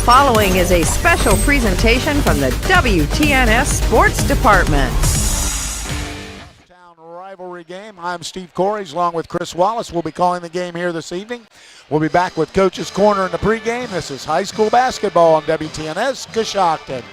following is a special presentation from the WTNS Sports Department. Town rivalry game. I'm Steve Corey, along with Chris Wallace. We'll be calling the game here this evening. We'll be back with Coach's Corner in the pregame. This is high school basketball on WTNS Coshocton.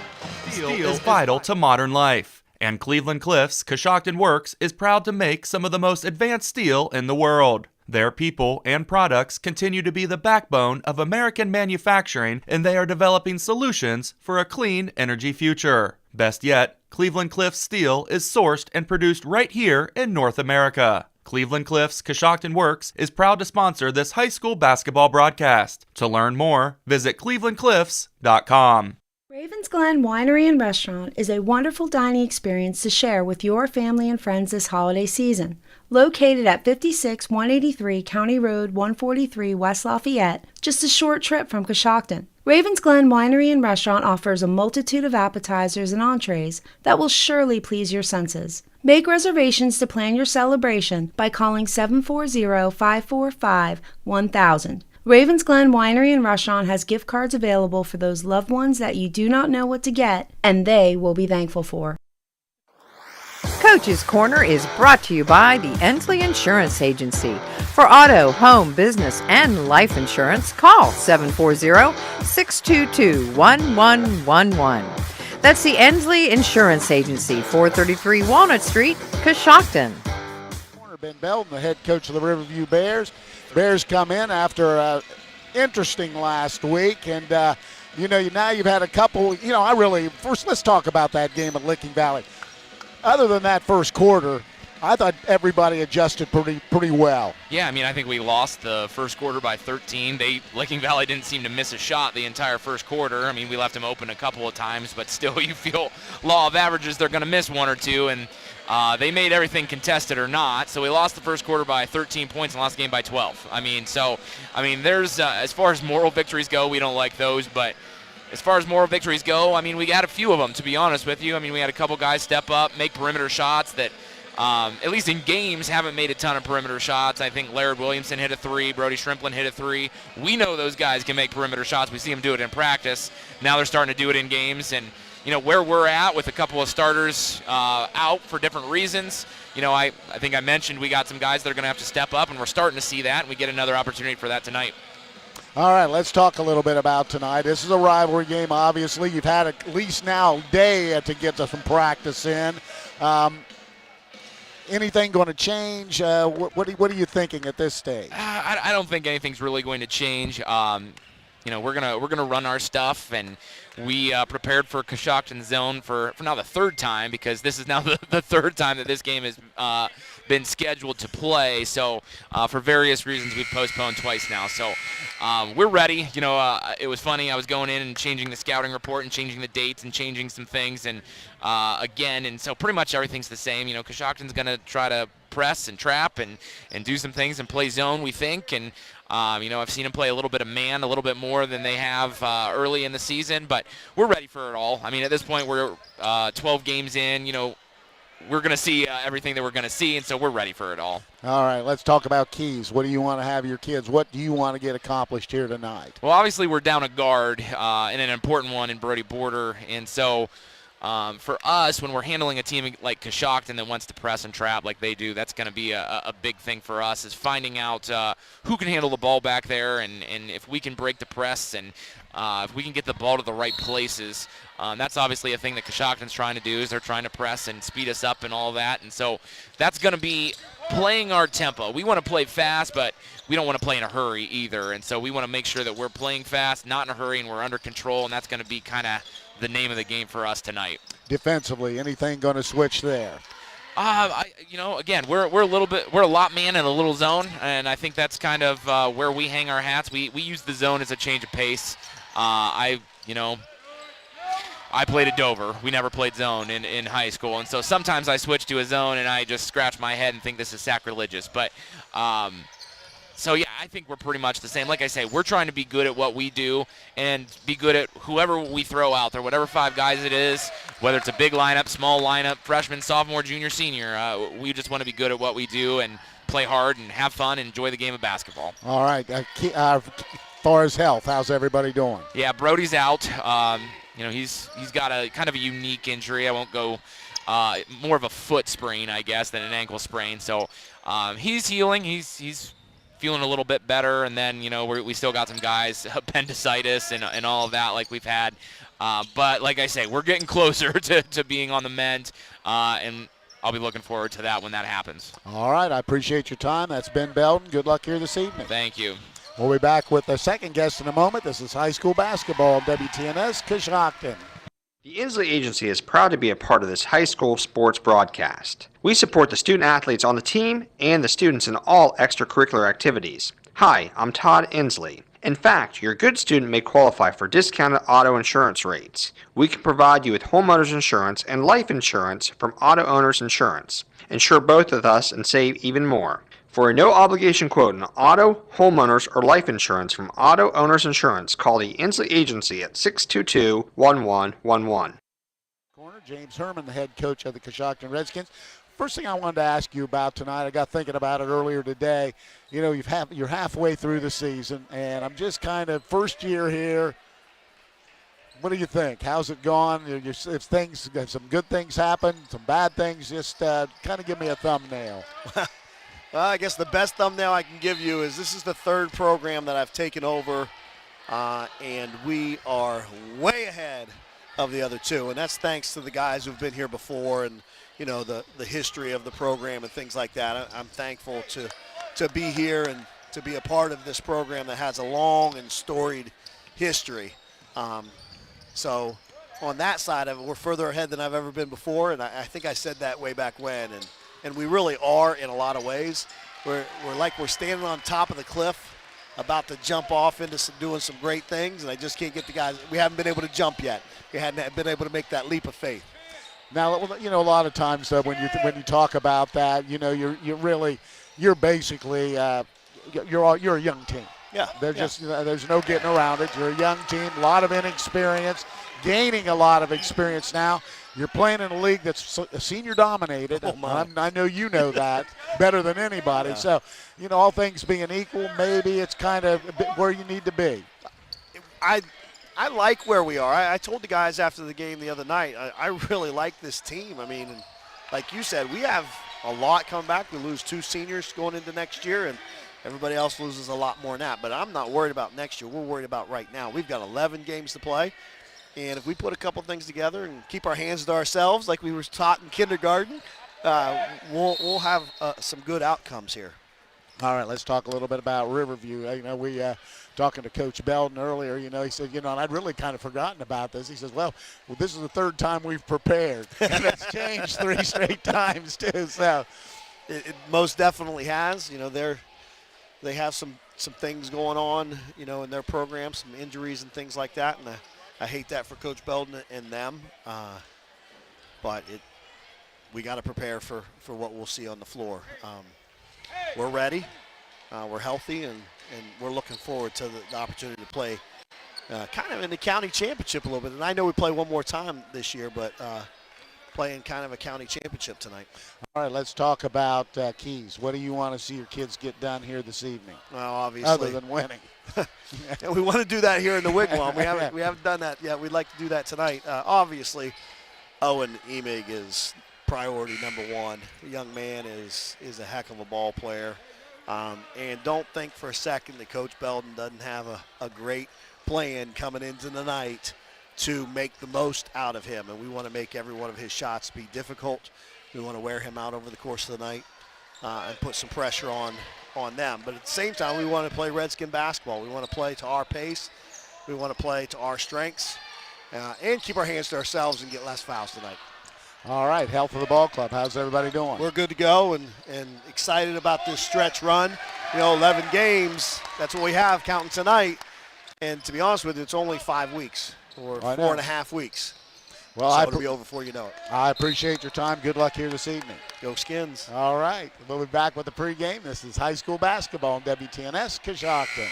Steel is vital to modern life, and Cleveland Cliffs Coshocton Works is proud to make some of the most advanced steel in the world. Their people and products continue to be the backbone of American manufacturing, and they are developing solutions for a clean energy future. Best yet, Cleveland Cliffs steel is sourced and produced right here in North America. Cleveland Cliffs Coshocton Works is proud to sponsor this high school basketball broadcast. To learn more, visit clevelandcliffs.com. Ravens Glen Winery and Restaurant is a wonderful dining experience to share with your family and friends this holiday season. Located at 56183 County Road 143 West Lafayette, just a short trip from Coshocton. Ravens Glen Winery and Restaurant offers a multitude of appetizers and entrees that will surely please your senses. Make reservations to plan your celebration by calling 740-545-1000. Ravens Glen Winery and Restaurant has gift cards available for those loved ones that you do not know what to get, and they will be thankful for. Coach's Corner is brought to you by the Ensley Insurance Agency. For auto, home, business, and life insurance, call 740-622-1111. That's the Ensley Insurance Agency, 433 Walnut Street, Coshocton. Ben Belton, the head coach of the Riverview Bears. Bears come in after an interesting last week, and now you've had a couple. First let's talk about that game at Licking Valley. Other than that first quarter, I thought everybody adjusted pretty well. Yeah, I think we lost the first quarter by 13. Licking Valley didn't seem to miss a shot the entire first quarter. We left them open a couple of times, but still you feel law of averages, they're going to miss one or two, and they made everything contested or not. So we lost the first quarter by 13 points and lost the game by 12. There's as far as moral victories go, we don't like those, but as far as moral victories go, we had a few of them, to be honest with you. We had a couple guys step up, make perimeter shots that, at least in games, haven't made a ton of perimeter shots. I think Laird Williamson hit a three, Brody Shrimplin hit a three. We know those guys can make perimeter shots. We see them do it in practice. Now they're starting to do it in games, and where we're at with a couple of starters out for different reasons. I think I mentioned we got some guys that are going to have to step up, and we're starting to see that, and we get another opportunity for that tonight. All right, let's talk a little bit about tonight. This is a rivalry game, obviously. You've had at least now a day to get some practice in. Anything going to change? What are you thinking at this stage? I don't think anything's really going to change. We're gonna run our stuff, and we prepared for Coshocton zone for now the third time, because this is now the third time that this game has been scheduled to play. So for various reasons, we've postponed twice now. So we're ready. It was funny. I was going in and changing the scouting report and changing the dates and changing some things, and so pretty much everything's the same. Coshocton's gonna try to press and trap and do some things and play zone, we think, and I've seen them play a little bit of man, a little bit more than they have early in the season, but we're ready for it all. At this point, we're 12 games in. We're going to see everything that we're going to see, and so we're ready for it all. All right, let's talk about keys. What do you want to have your kids? What do you want to get accomplished here tonight? Well, obviously we're down a guard, and an important one in Brody Border, and so for us, when we're handling a team like Coshocton that wants to press and trap like they do, that's going to be a big thing for us, is finding out who can handle the ball back there, and if we can break the press, and if we can get the ball to the right places. That's obviously a thing that Coshocton's trying to do, is they're trying to press and speed us up and all that, and so that's going to be playing our tempo. We want to play fast, but we don't want to play in a hurry either, and so we want to make sure that we're playing fast, not in a hurry, and we're under control, and that's going to be kind of the name of the game for us tonight. Defensively, anything going to switch there? Again, we're a lot man and a little zone, and I think that's kind of where we hang our hats. We use the zone as a change of pace. I played at Dover. We never played zone in high school, and so sometimes I switch to a zone and I just scratch my head and think this is sacrilegious. But So, yeah, I think we're pretty much the same. Like I say, we're trying to be good at what we do and be good at whoever we throw out there, whatever five guys it is, whether it's a big lineup, small lineup, freshman, sophomore, junior, senior. We just want to be good at what we do and play hard and have fun and enjoy the game of basketball. All right. far as health, how's everybody doing? Yeah, Brody's out. He's got a kind of a unique injury. I won't go more of a foot sprain, I guess, than an ankle sprain. So he's healing. He's feeling a little bit better. And then, we still got some guys, appendicitis and all of that like we've had. But like I say, we're getting closer to being on the mend, and I'll be looking forward to that when that happens. All right, I appreciate your time. That's Ben Belton. Good luck here this evening. Thank you. We'll be back with the second guest in a moment. This is high school basketball, WTNS, Coshocton. The Inslee Agency is proud to be a part of this high school sports broadcast. We support the student athletes on the team and the students in all extracurricular activities. Hi, I'm Todd Inslee. In fact, your good student may qualify for discounted auto insurance rates. We can provide you with homeowners insurance and life insurance from Auto Owners Insurance. Insure both with us and save even more. For a no-obligation quote on auto, homeowners, or life insurance from Auto Owners Insurance, call the Inslee Agency at 622-1111. Corner, James Herman, the head coach of the Coshocton Redskins. First thing I wanted to ask you about tonight, I got thinking about it earlier today. You're halfway through the season, and I'm just kind of first year here. What do you think? How's it gone? If some good things happen, some bad things, just kind of give me a thumbnail. Well, I guess the best thumbnail I can give you is this is the third program that I've taken over, and we are way ahead of the other two, and that's thanks to the guys who've been here before and, the history of the program and things like that. I'm thankful to be here and to be a part of this program that has a long and storied history. So on that side of it, we're further ahead than I've ever been before, and I think I said that way back when, and we really are in a lot of ways. We're standing on top of the cliff, about to jump off into doing some great things, and I just can't get the guys. We haven't been able to jump yet. We hadn't been able to make that leap of faith. Now, a lot of times when you talk about that, you're basically you're a young team. Yeah. There's no getting around it. You're a young team, a lot of inexperience, gaining a lot of experience now. You're playing in a league that's senior dominated. I know you know that better than anybody. Yeah. So, all things being equal, maybe it's kind of where you need to be. I like where we are. I told the guys after the game the other night, I really like this team. I mean, like you said, we have a lot coming back. We lose 2 seniors going into next year, and everybody else loses a lot more than that. But I'm not worried about next year. We're worried about right now. We've got 11 games to play. And if we put a couple things together and keep our hands to ourselves like we were taught in kindergarten, we'll have some good outcomes here. All right, let's talk a little bit about Riverview. We talking to Coach Belton earlier, he said, and I'd really kind of forgotten about this. He says, well, this is the third time we've prepared. And it's changed 3 straight times, too. So it most definitely has. They have some things going on, in their program, some injuries and things like that. And I hate that for Coach Belton and them. But we got to prepare for what we'll see on the floor. We're ready. We're healthy, and we're looking forward to the opportunity to play kind of in the county championship a little bit. And I know we play one more time this year, but playing kind of a county championship tonight. All right, let's talk about keys. What do you want to see your kids get done here this evening? Well, obviously. Other than winning. We want to do that here in the Wigwam. We haven't done that yet. We'd like to do that tonight. Obviously, Owen Emig is priority number 1. The young man is a heck of a ball player. And don't think for a second that Coach Belton doesn't have a great plan coming into the night to make the most out of him. And we want to make every one of his shots be difficult. We want to wear him out over the course of the night and put some pressure on them. But at the same time, we want to play Redskin basketball. We want to play to our pace. We want to play to our strengths and keep our hands to ourselves and get less fouls tonight. All right, health of the ball club. How's everybody doing? We're good to go and excited about this stretch run. 11 games, that's what we have counting tonight. And to be honest with you, it's only 5 weeks or 4.5 weeks. Well, so it'll be over before you know it. I appreciate your time. Good luck here this evening. Go Skins. All right, we'll be back with the pregame. This is high school basketball on WTNS Coshocton.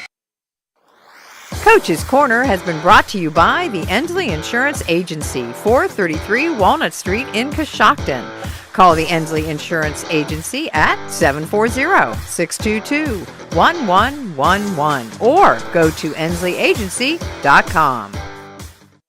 Coach's Corner has been brought to you by the Endley Insurance Agency, 433 Walnut Street in Coshocton. Call the Endley Insurance Agency at 740-622 1111 or go to ensleyAgency.com.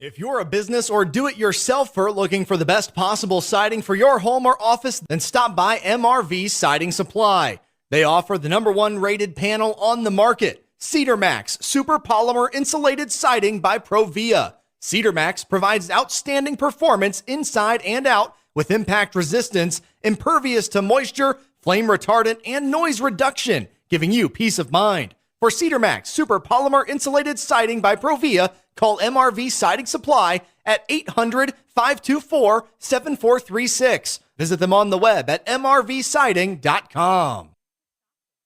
If you're a business or do-it-yourselfer looking for the best possible siding for your home or office, then stop by MRV Siding Supply. They offer the #1 rated panel on the market, Cedar Max Super Polymer Insulated Siding by Provia. Cedar Max provides outstanding performance inside and out with impact resistance, impervious to moisture, flame retardant, and noise reduction, giving you peace of mind. For Cedar Max Super Polymer Insulated Siding by Provia, call MRV Siding Supply at 800-524-7436. Visit them on the web at mrvsiding.com.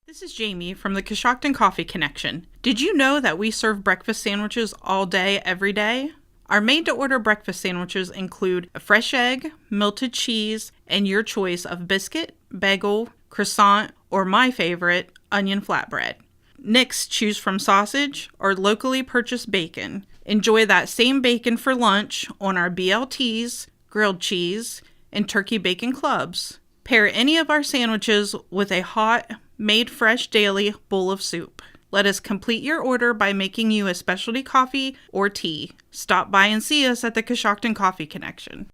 This is Jamie from the Coshocton Coffee Connection. Did you know that we serve breakfast sandwiches all day, every day? Our made-to-order breakfast sandwiches include a fresh egg, melted cheese, and your choice of biscuit, bagel, croissant, or my favorite, onion flatbread. Next, choose from sausage or locally purchased bacon. Enjoy that same bacon for lunch on our BLTs, grilled cheese, and turkey bacon clubs. Pair any of our sandwiches with a hot, made fresh daily bowl of soup. Let us complete your order by making you a specialty coffee or tea. Stop by and see us at the Coshocton Coffee Connection.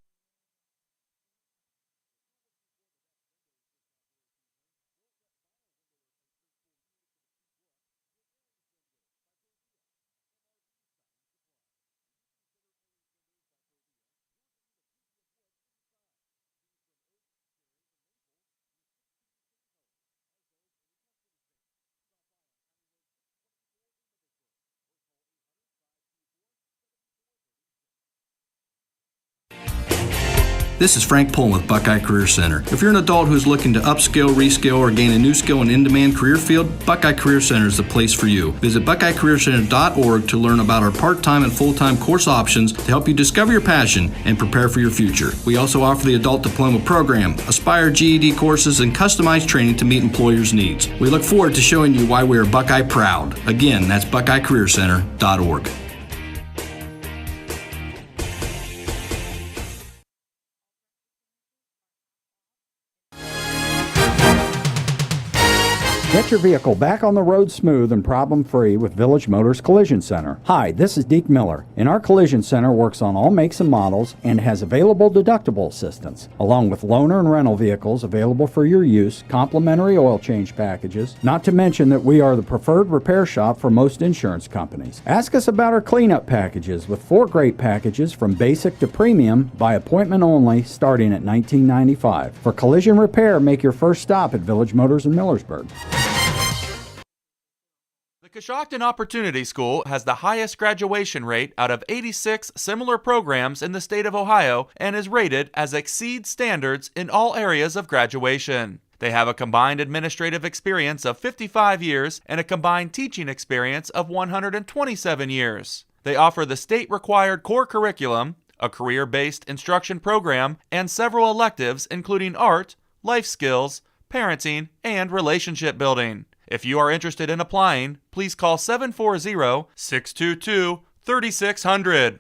This is Frank Pullen with Buckeye Career Center. If you're an adult who's looking to upskill, reskill, or gain a new skill in in-demand career field, Buckeye Career Center is the place for you. Visit buckeyecareercenter.org to learn about our part-time and full-time course options to help you discover your passion and prepare for your future. We also offer the Adult Diploma Program, Aspire GED courses, and customized training to meet employers' needs. We look forward to showing you why we are Buckeye proud. Again, that's buckeyecareercenter.org. Get your vehicle back on the road smooth and problem-free with Village Motors Collision Center. Hi, this is Deke Miller, and our Collision Center works on all makes and models and has available deductible assistance, along with loaner and rental vehicles available for your use, complimentary oil change packages, not to mention that we are the preferred repair shop for most insurance companies. Ask us about our cleanup packages with 4 great packages from basic to premium by appointment only starting at $19.95. For collision repair, make your first stop at Village Motors in Millersburg. The Coshocton Opportunity School has the highest graduation rate out of 86 similar programs in the state of Ohio and is rated as exceeds standards in all areas of graduation. They have a combined administrative experience of 55 years and a combined teaching experience of 127 years. They offer the state-required core curriculum, a career-based instruction program, and several electives including art, life skills, parenting, and relationship building. If you are interested in applying, please call 740-622-3600.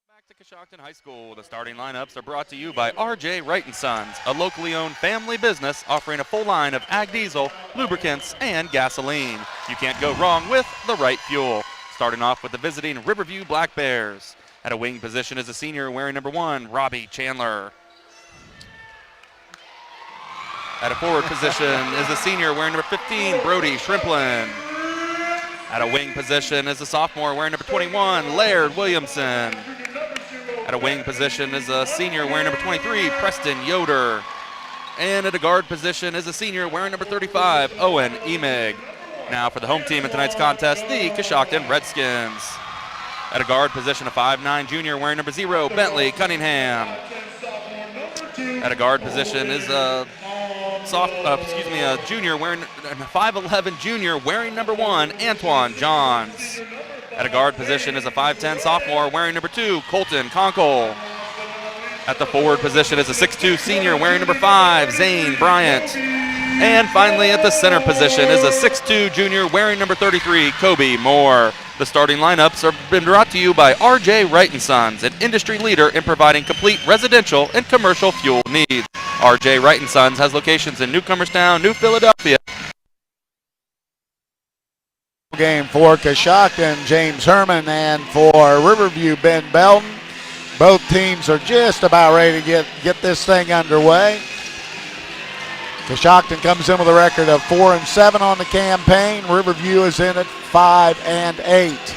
Back to Coshocton High School. The starting lineups are brought to you by R.J. Wright & Sons, a locally owned family business offering a full line of ag diesel, lubricants, and gasoline. You can't go wrong with the right fuel. Starting off with the visiting Riverview Black Bears. At a wing position is a senior wearing number 1, Robbie Chandler. At a forward position is a senior wearing number 15, Brody Shrimplin. At a wing position is a sophomore wearing number 21, Laird Williamson. At a wing position is a senior wearing number 23, Preston Yoder. And at a guard position is a senior wearing number 35, Owen Emig. Now for the home team in tonight's contest, the Coshocton Redskins. At a guard position, a 5'9" junior wearing number 0, Bentley Cunningham. At a guard position is a junior wearing a 5'11" junior wearing number 1, Antoine Johns. At a guard position is a 5'10" sophomore wearing number 2, Colton Conkle. At the forward position is a 6'2" senior wearing number 5, Zane Bryant. And finally at the center position is a 6'2" junior wearing number 33, Kobe Moore. The starting lineups have been brought to you by R.J. Wright & Sons, an industry leader in providing complete residential and commercial fuel needs. R.J. Wright & Sons has locations in Newcomerstown, New Philadelphia. Game for Coshocton, James Herman, and for Riverview, Ben Belton. Both teams are just about ready to get this thing underway. Coshocton comes in with a record of 4-7 on the campaign. Riverview is in at 5-8.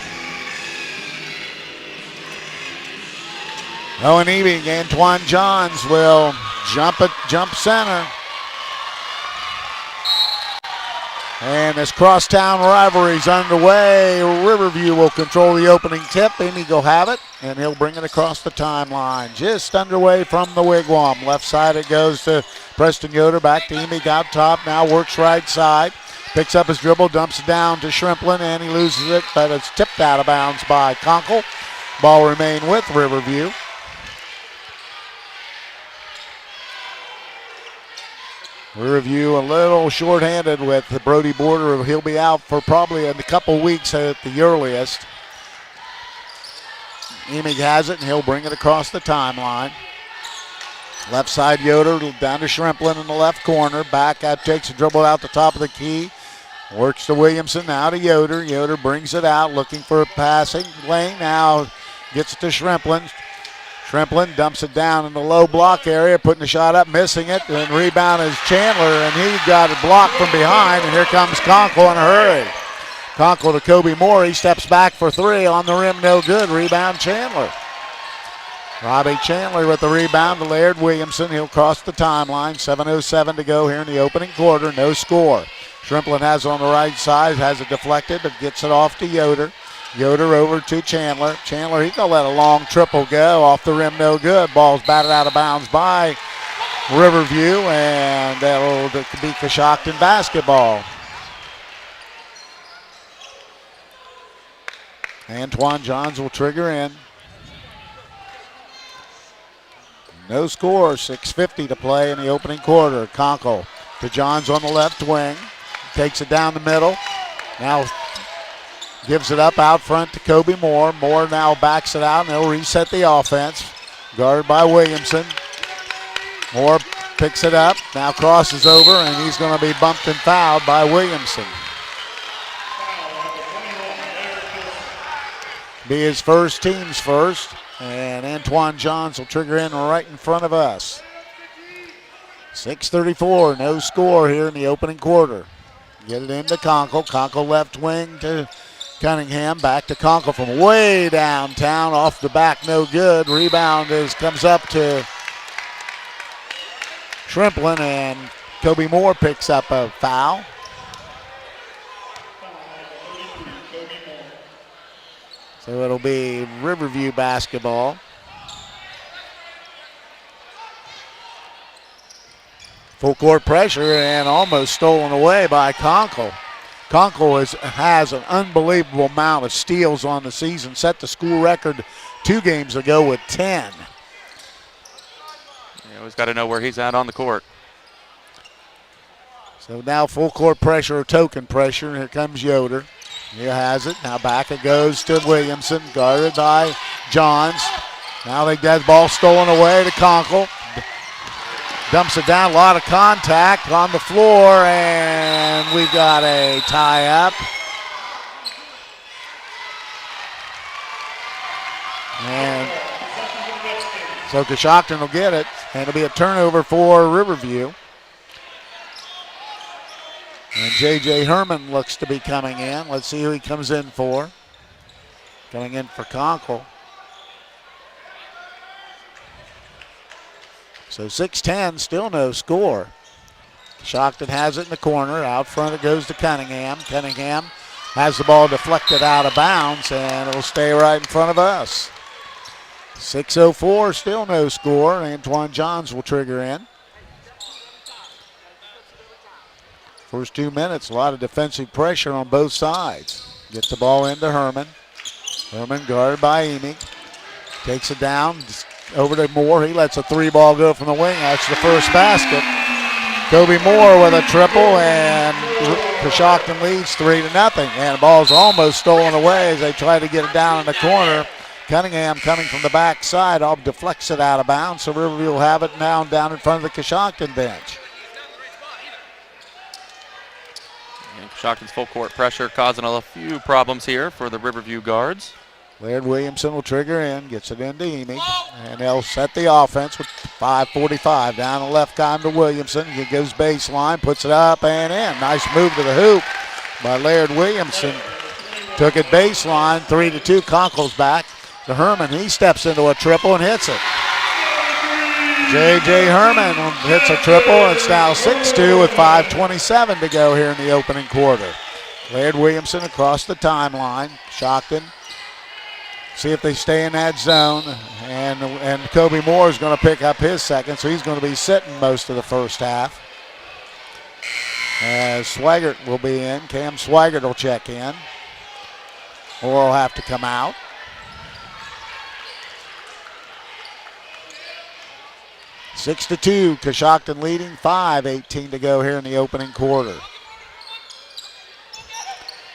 Owen Eving, Antoine Johns will jump center. And this crosstown rivalry is underway. Riverview will control the opening tip. Emig will have it, and he'll bring it across the timeline. Just underway from the wigwam. Left side it goes to Preston Yoder. Back to Emig out top. Now works right side. Picks up his dribble, dumps it down to Shrimplin, and he loses it, but it's tipped out of bounds by Conkle. Ball remain with Riverview. Riverview a little short-handed with Brody Border. He'll be out for probably a couple weeks at the earliest. Emig has it, and he'll bring it across the timeline. Left side Yoder down to Shrimplin in the left corner. Back out, takes a dribble out the top of the key. Works to Williamson, now to Yoder. Yoder brings it out, looking for a passing lane. Now gets it to Shrimplin. Shrimplin dumps it down in the low block area, putting the shot up, missing it. And rebound is Chandler, and he got it blocked from behind. And here comes Conkle in a hurry. Conkle to Kobe Moore. He steps back for 3 on the rim, no good. Rebound Chandler. Robbie Chandler with the rebound to Laird Williamson. He'll cross the timeline. 7:07 to go here in the opening quarter. No score. Shrimplin has it on the right side, has it deflected, but gets it off to Yoder. Yoder over to Chandler. Chandler, he's going to let a long triple go. Off the rim, no good. Ball's batted out of bounds by Riverview, and that'll be Coshocton basketball. Antoine Johns will trigger in. No score, 6:50 to play in the opening quarter. Conkle to Johns on the left wing. Takes it down the middle. Now gives it up out front to Kobe Moore. Moore now backs it out, and they'll reset the offense. Guarded by Williamson. Moore picks it up, now crosses over, and he's going to be bumped and fouled by Williamson. Be his first, team's first, and Antoine Johns will trigger in right in front of us. 6:34, no score here in the opening quarter. Get it into Conkle. Conkle left wing to Cunningham. Back to Conkle from way downtown. Off the back, no good. Rebound comes up to Shrimplin, and Kobe Moore picks up a foul. So it'll be Riverview basketball. Full court pressure and almost stolen away by Conkle. Conkle has an unbelievable amount of steals on the season. Set the school record 2 games ago with 10. You always got to know where he's at on the court. So now full court pressure or token pressure. Here comes Yoder. He has it. Now back it goes to Williamson, guarded by Johns. Now they get the ball stolen away to Conkle. Dumps it down, a lot of contact on the floor, and we've got a tie-up. And so Coshocton will get it, and it'll be a turnover for Riverview. And J.J. Herman looks to be coming in. Let's see who he comes in for. Coming in for Conkle. So 6-10, still no score. Coshocton has it in the corner. Out front it goes to Cunningham. Cunningham has the ball deflected out of bounds, and it'll stay right in front of us. 6:04, still no score. Antoine Johns will trigger in. First 2 minutes, a lot of defensive pressure on both sides. Gets the ball into Herman. Herman guarded by Emig. Takes it down over to Moore. He lets a 3-ball go from the wing. That's the first basket. Kobe Moore with a triple, and Coshocton leads 3-0. And the ball's almost stolen away as they try to get it down in the corner. Cunningham coming from the backside, all deflects it out of bounds, so Riverview will have it now down in front of the Coshocton bench. And Coshocton's full court pressure causing a few problems here for the Riverview guards. Laird Williamson will trigger in, gets it into Emig, and they'll set the offense with 5:45 down the left time to Williamson. He goes baseline, puts it up and in. Nice move to the hoop by Laird Williamson. Took it baseline, 3-2. Conkle's back to Herman. He steps into a triple and hits it. J.J. Herman hits a triple. It's now 6-2 with 5:27 to go here in the opening quarter. Laird Williamson across the timeline. Coshocton. See if they stay in that zone. And Kobe Moore is going to pick up his second, so he's going to be sitting most of the first half. As Swigert will be in. Cam Swigert will check in. Or will have to come out. Six to 2, Coshocton leading, 5:18 to go here in the opening quarter.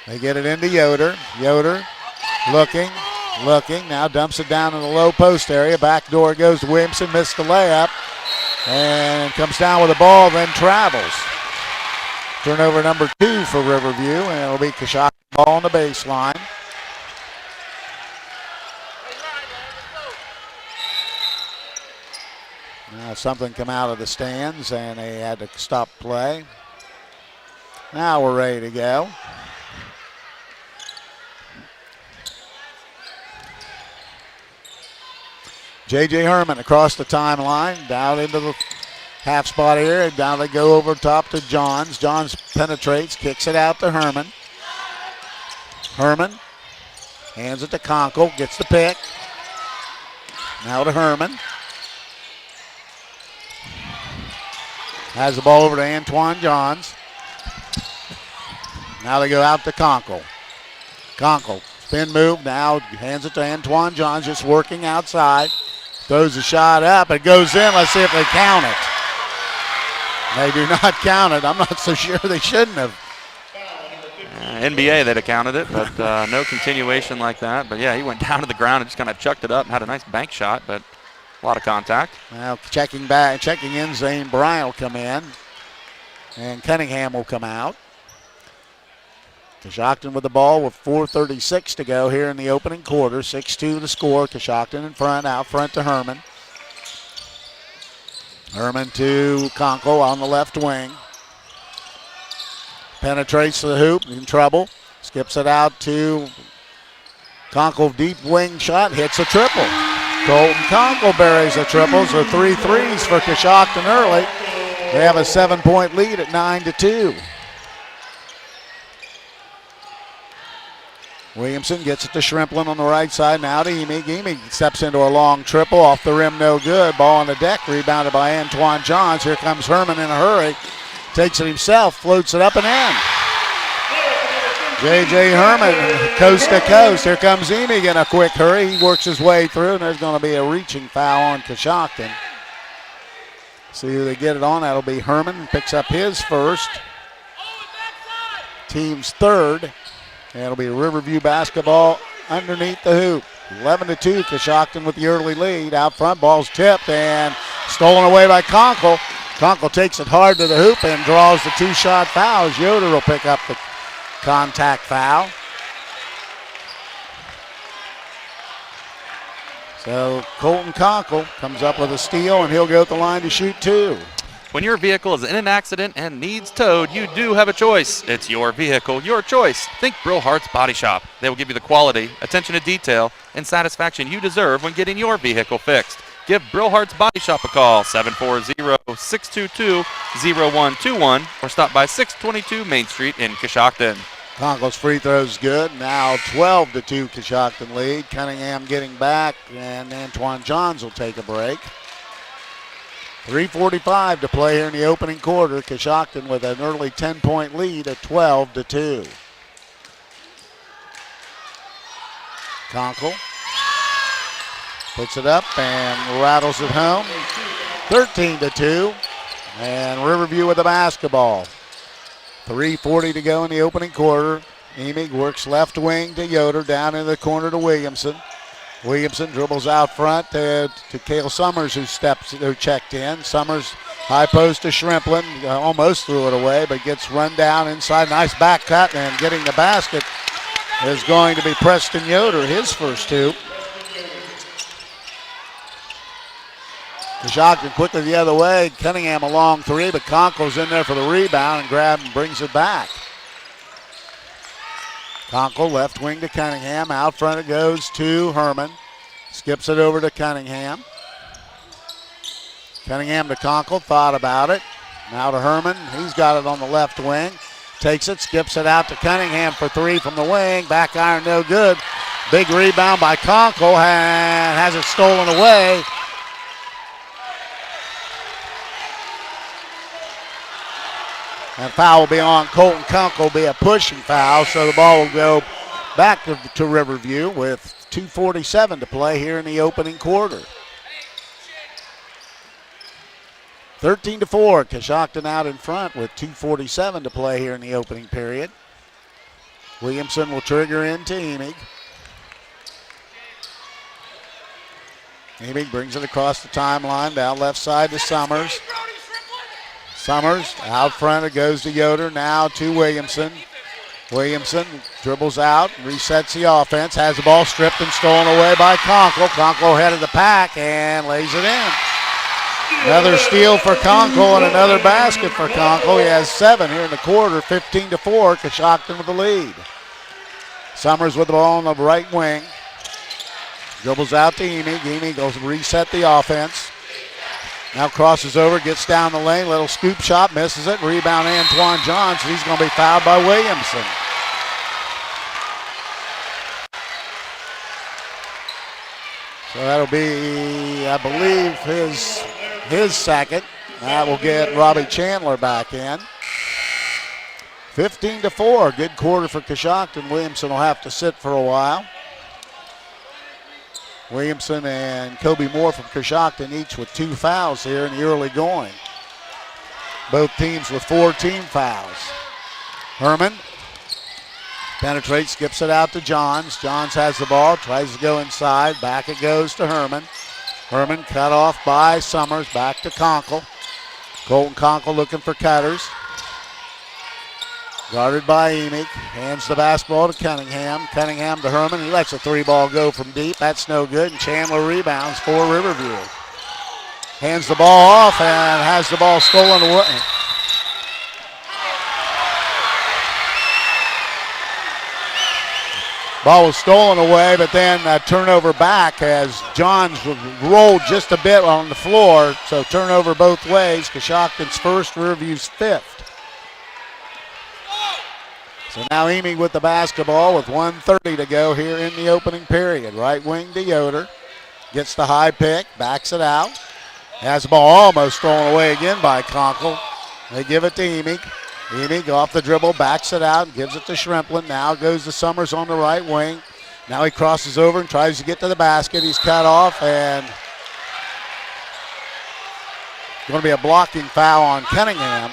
They get it into Yoder. Yoder looking, now dumps it down in the low post area. Back door goes to Williamson, missed the layup, and comes down with the ball, then travels. Turnover number 2 for Riverview, and it'll be Coshocton ball on the baseline. Now something come out of the stands, and they had to stop play. Now we're ready to go. J.J. Herman across the timeline, down into the half spot here, and down they go over top to Johns. Johns penetrates, kicks it out to Herman. Herman hands it to Conkle, gets the pick. Now to Herman. Has the ball over to Antoine Johns. Now they go out to Conkle. Conkle, spin move, now hands it to Antoine Johns, just working outside. Throws the shot up, it goes in. Let's see if they count it. They do not count it. I'm not so sure they shouldn't have. NBA, they'd have counted it, but no continuation like that. But yeah, he went down to the ground and just kind of chucked it up and had a nice bank shot, but a lot of contact. Now checking in, Zane Bryant will come in, and Cunningham will come out. Coshocton with the ball with 4:36 to go here in the opening quarter. 6-2 the score. Coshocton in front, out front to Herman. Herman to Conkle on the left wing. Penetrates to the hoop, in trouble. Skips it out to Conkle, deep wing shot, hits a triple. Colton Conkle buries a triple, so 3 threes for Coshocton early. They have a 7-point lead at 9-2. Williamson gets it to Shrimplin on the right side, now to Emig. Emig steps into a long triple, off the rim, no good. Ball on the deck, rebounded by Antoine Johns. Here comes Herman in a hurry. Takes it himself, floats it up and in. J.J. Herman, coast to coast. Here comes Emig in a quick hurry. He works his way through, and there's going to be a reaching foul on Coshocton. See who they get it on. That'll be Herman. Picks up his first. Team's third. And it'll be Riverview basketball underneath the hoop. 11-2, Coshocton with the early lead. Out front, ball's tipped and stolen away by Conkle. Conkle takes it hard to the hoop and draws the 2-shot foul. Yoder will pick up the contact foul. So Colton Conkle comes up with a steal, and he'll go at the line to shoot 2. When your vehicle is in an accident and needs towed, you do have a choice. It's your vehicle, your choice. Think Brillhart's Body Shop. They will give you the quality, attention to detail, and satisfaction you deserve when getting your vehicle fixed. Give Brillhart's Body Shop a call, 740-622-0121, or stop by 622 Main Street in Coshocton. Conkle's free throw's good. Now 12-2 Coshocton lead. Cunningham getting back, and Antoine Johns will take a break. 3:45 to play here in the opening quarter. Coshocton with an early 10-point lead at 12-2. Conkle puts it up and rattles it home. 13-2. And Riverview with the basketball. 3:40 to go in the opening quarter. Emig works left wing to Yoder, down in the corner to Williamson. Williamson dribbles out front to Cale Summers, who checked in. Summers high post to Shrimplin, almost threw it away, but gets run down inside. Nice back cut, and getting the basket is going to be Preston Yoder, his first 2. Coshocton quickly the other way. Cunningham a long 3, but Conkle's in there for the rebound and grabs and brings it back. Conkle left wing to Cunningham. Out front it goes to Herman. Skips it over to Cunningham. Cunningham to Conkle, thought about it. Now to Herman. He's got it on the left wing. Takes it, skips it out to Cunningham for 3 from the wing. Back iron, no good. Big rebound by Conkle and has it stolen away. And foul will be on Colton Conkle, be a pushing foul, so the ball will go back to Riverview with 2:47 to play here in the opening quarter. 13-4, Coshocton out in front with 2:47 to play here in the opening period. Williamson will trigger into Emig. Emig brings it across the timeline, down left side to Summers. Summers out front, it goes to Yoder, now to Williamson. Williamson dribbles out, resets the offense, has the ball stripped and stolen away by Conkle. Conkle head of the pack and lays it in. Another steal for Conkle and another basket for Conkle. He has 7 here in the quarter, 15-4, Coshocton with the lead. Summers with the ball on the right wing. Dribbles out to Emig. Emig goes reset the offense. Now crosses over, gets down the lane, little scoop shot, misses it. Rebound Antoine Johns. He's going to be fouled by Williamson. So that'll be, I believe, his second. That will get Robbie Chandler back in. 15-4, good quarter for Coshocton. Williamson will have to sit for a while. Williamson and Kobe Moore from Coshocton each with 2 fouls here in the early going. Both teams with 4 team fouls. Herman penetrates, skips it out to Johns. Johns has the ball, tries to go inside. Back it goes to Herman. Herman cut off by Summers, back to Conkle. Colton Conkle looking for cutters. Guarded by Emig. Hands the basketball to Cunningham. Cunningham to Herman. He lets a 3-ball go from deep. That's no good. And Chandler rebounds for Riverview. Hands the ball off and has the ball stolen away. Ball was stolen away, but then a turnover back as Johns rolled just a bit on the floor. So turnover both ways. Coshocton's first, Riverview's 5th. So now Emig with the basketball with 1:30 to go here in the opening period. Right wing to Yoder. Gets the high pick, backs it out. Has the ball almost thrown away again by Conkle. They give it to Emig. Emig off the dribble, backs it out, and gives it to Shrimplin. Now goes to Summers on the right wing. Now he crosses over and tries to get to the basket. He's cut off, and going to be a blocking foul on Cunningham.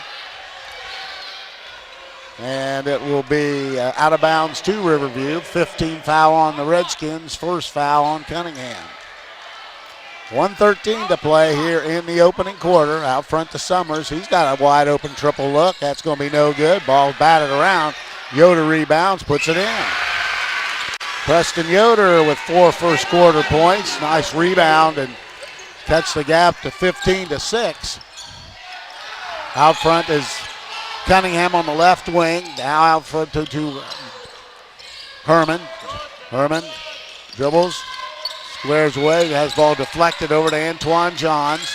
And it will be out of bounds to Riverview. 15 foul on the Redskins, first foul on Cunningham. 1:13 to play here in the opening quarter. Out front to Summers. He's got a wide open triple look. That's going to be no good. Ball batted around. Yoder rebounds, puts it in. Preston Yoder with 4 first quarter points. Nice rebound and cuts the gap to 15-6. Out front is Cunningham on the left wing. Now out front to Herman. Herman dribbles, squares away, has ball deflected over to Antoine Johns.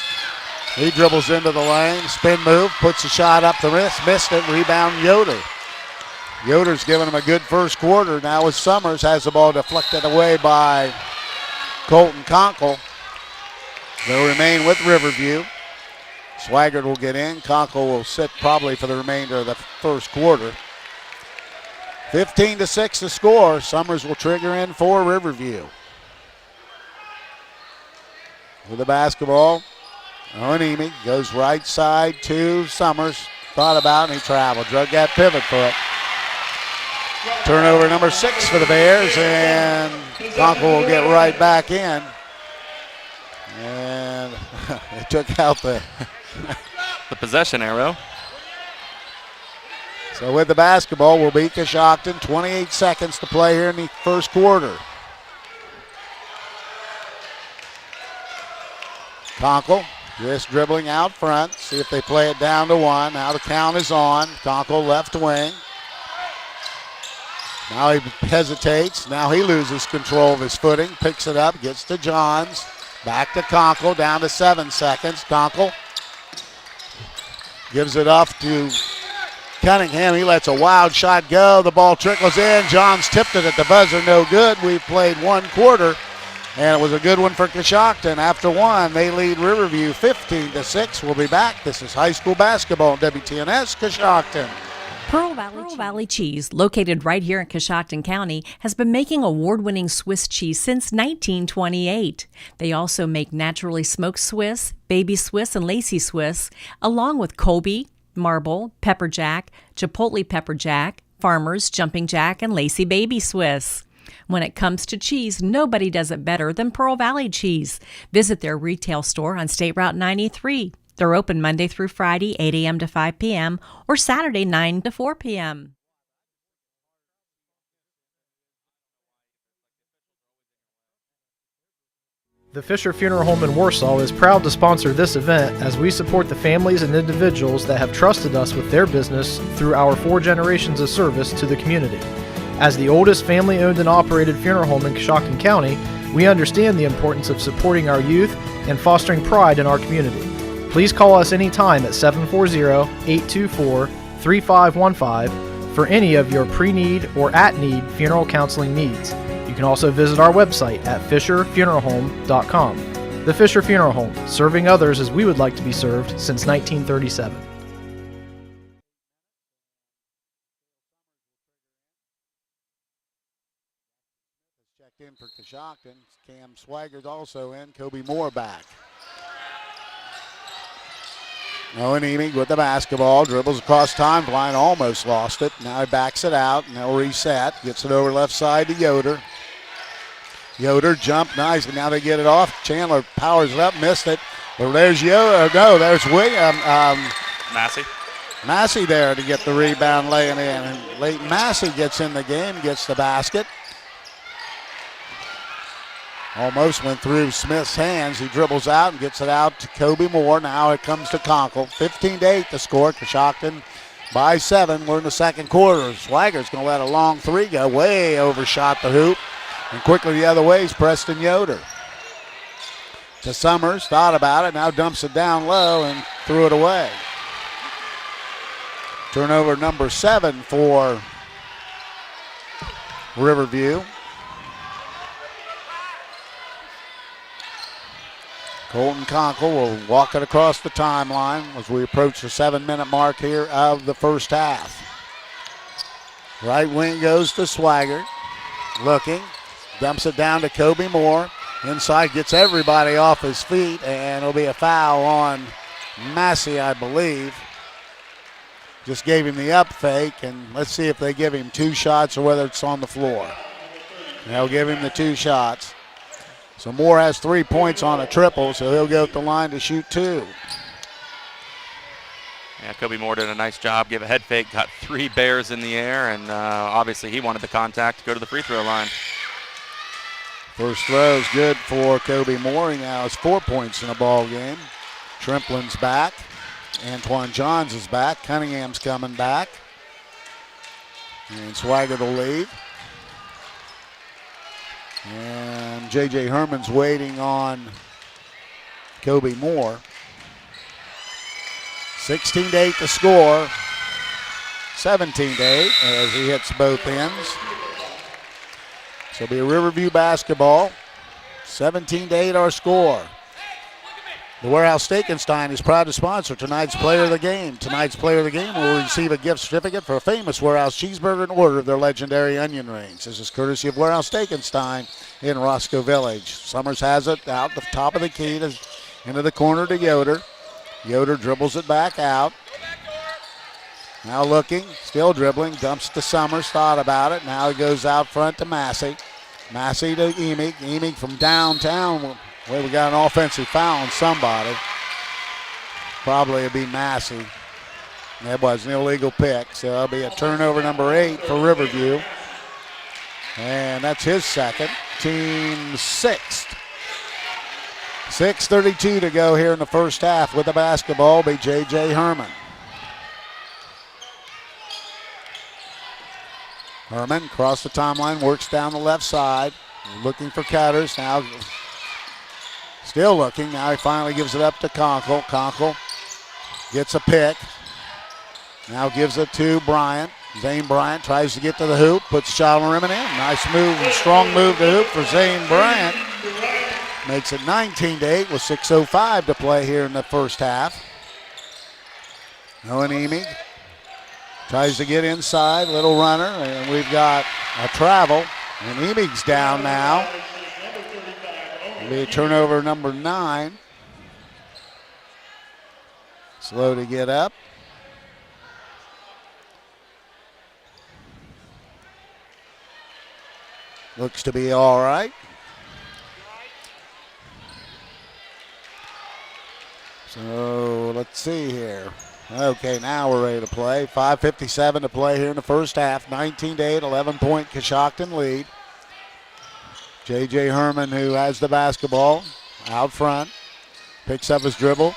He dribbles into the lane, spin move, puts a shot up the wrist, missed it, rebound Yoder. Yoder's giving him a good first quarter. Now as Summers has the ball deflected away by Colton Conkle. They'll remain with Riverview. Swaggart will get in. Conkle will sit probably for the remainder of the first quarter. 15-6 the score. Summers will trigger in for Riverview. With the basketball, Onimi goes right side to Summers. Thought about and he traveled. Drug that pivot foot. Turnover number 6 for the Bears, and Conkle will get right back in. And they took out the the possession arrow. So with the basketball will be Coshocton. 28 seconds to play here in the first quarter. Conkle just dribbling out front. See if they play it down to 1. Now the count is on. Conkle left wing. Now he hesitates. Now he loses control of his footing. Picks it up. Gets to Johns. Back to Conkle. Down to 7 seconds. Conkle gives it off to Cunningham. He lets a wild shot go. The ball trickles in. Johns tipped it at the buzzer. No good. We've played 1 quarter. And it was a good one for Coshocton. After 1, they lead Riverview 15-6. We'll be back. This is high school basketball on WTNS Coshocton. Pearl Valley Cheese, located right here in Coshocton County, has been making award-winning Swiss cheese since 1928. They also make naturally smoked Swiss, baby Swiss, and Lacey Swiss, along with Colby, Marble, Pepper Jack, Chipotle Pepper Jack, Farmers, Jumping Jack, and Lacey Baby Swiss. When it comes to cheese, nobody does it better than Pearl Valley Cheese. Visit their retail store on State Route 93. They're open Monday through Friday, 8 a.m. to 5 p.m., or Saturday, 9 to 4 p.m. The Fisher Funeral Home in Warsaw is proud to sponsor this event as we support the families and individuals that have trusted us with their business through our 4 generations of service to the community. As the oldest family-owned and operated funeral home in Coshocton County, we understand the importance of supporting our youth and fostering pride in our community. Please call us anytime at 740-824-3515 for any of your pre-need or at-need funeral counseling needs. You can also visit our website at fisherfuneralhome.com. The Fisher Funeral Home, serving others as we would like to be served since 1937. Checked in for Coshocton. Cam Swagger's also in. Kobe Moore back. Onimi with the basketball, dribbles across timeline, almost lost it. Now he backs it out, and they'll reset. Gets it over left side to Yoder. Yoder jumped nice, and now they get it off. Chandler powers it up, missed it. But there's Yoder. No, there's William. Massey there to get the rebound laying in. And Leighton Massey gets in the game, gets the basket. Almost went through Smith's hands. He dribbles out and gets it out to Kobe Moore. Now it comes to Conkle. 15-8 the score. Coshocton by 7. We're in the second quarter. Swagger's going to let a long 3 go. Way overshot the hoop. And quickly the other way is Preston Yoder. To Summers. Thought about it. Now dumps it down low and threw it away. Turnover number 7 for Riverview. Colton Conkle will walk it across the timeline as we approach the 7-minute mark here of the first half. Right wing goes to Swagger. Looking. Dumps it down to Kobe Moore. Inside gets everybody off his feet, and it'll be a foul on Massey, I believe. Just gave him the up fake, and let's see if they give him 2 shots or whether it's on the floor. They'll give him the 2 shots. So Moore has 3 points on a triple, so he'll go at the line to shoot 2. Yeah, Kobe Moore did a nice job, gave a head fake, got 3 Bears in the air, and obviously he wanted the contact to go to the free throw line. First throw is good for Kobe Moore. He now has 4 points in a ball game. Trimplin's back. Antoine Johns is back. Cunningham's coming back. And Swigert will leave. And J.J. Herman's waiting on Kobe Moore. 16-8 to score. 17-8 as he hits both ends. So it'll be a Riverview basketball. 17-8 our score. The Warehouse Steakenstein is proud to sponsor tonight's Player of the Game. Tonight's Player of the Game will receive a gift certificate for a famous Warehouse cheeseburger and order of their legendary onion rings. This is courtesy of Warehouse Steakenstein in Roscoe Village. Summers has it out the top of the key into the corner to Yoder. Yoder dribbles it back out. Now looking, still dribbling, dumps to Summers, thought about it. Now he goes out front to Massey. Massey to Emig. Emig from downtown. Well, we got an offensive foul on somebody. Probably it'd be Massey. That was an illegal pick, so it'll be a turnover number 8 for Riverview. And that's his second, team sixth. 6:32 to go here in the first half. With the basketball will be J.J. Herman. Herman across the timeline, works down the left side, looking for cutters. Now still looking. Now he finally gives it up to Conkle. Conkle gets a pick. Now gives it to Bryant. Zane Bryant tries to get to the hoop, puts a shot on the rim and in. Nice move and strong move to hoop for Zane Bryant. Makes it 19-8 with 6:05 to play here in the first half. Owen Emig tries to get inside, little runner, and we've got a travel. And Emig's down now. It'll be a turnover number 9. Slow to get up. Looks to be all right. So let's see here. Okay, now we're ready to play. 5:57 to play here in the first half. 19-8, 11-point Coshocton lead. J.J. Herman, who has the basketball out front, picks up his dribble.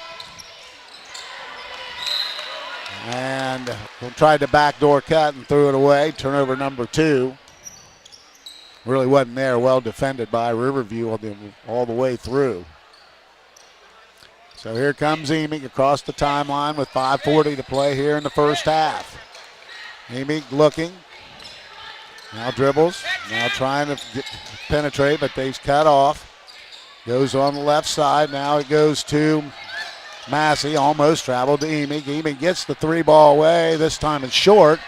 And tried to backdoor cut and threw it away. Turnover number 2. Really wasn't there. Well defended by Riverview all the way through. So here comes Emig across the timeline with 5:40 to play here in the first half. Emig looking. Now dribbles. Now trying to penetrate, but they've cut off. Goes on the left side. Now it goes to Massey. Almost traveled to Emig. Emig gets the 3-ball away. This time it's short.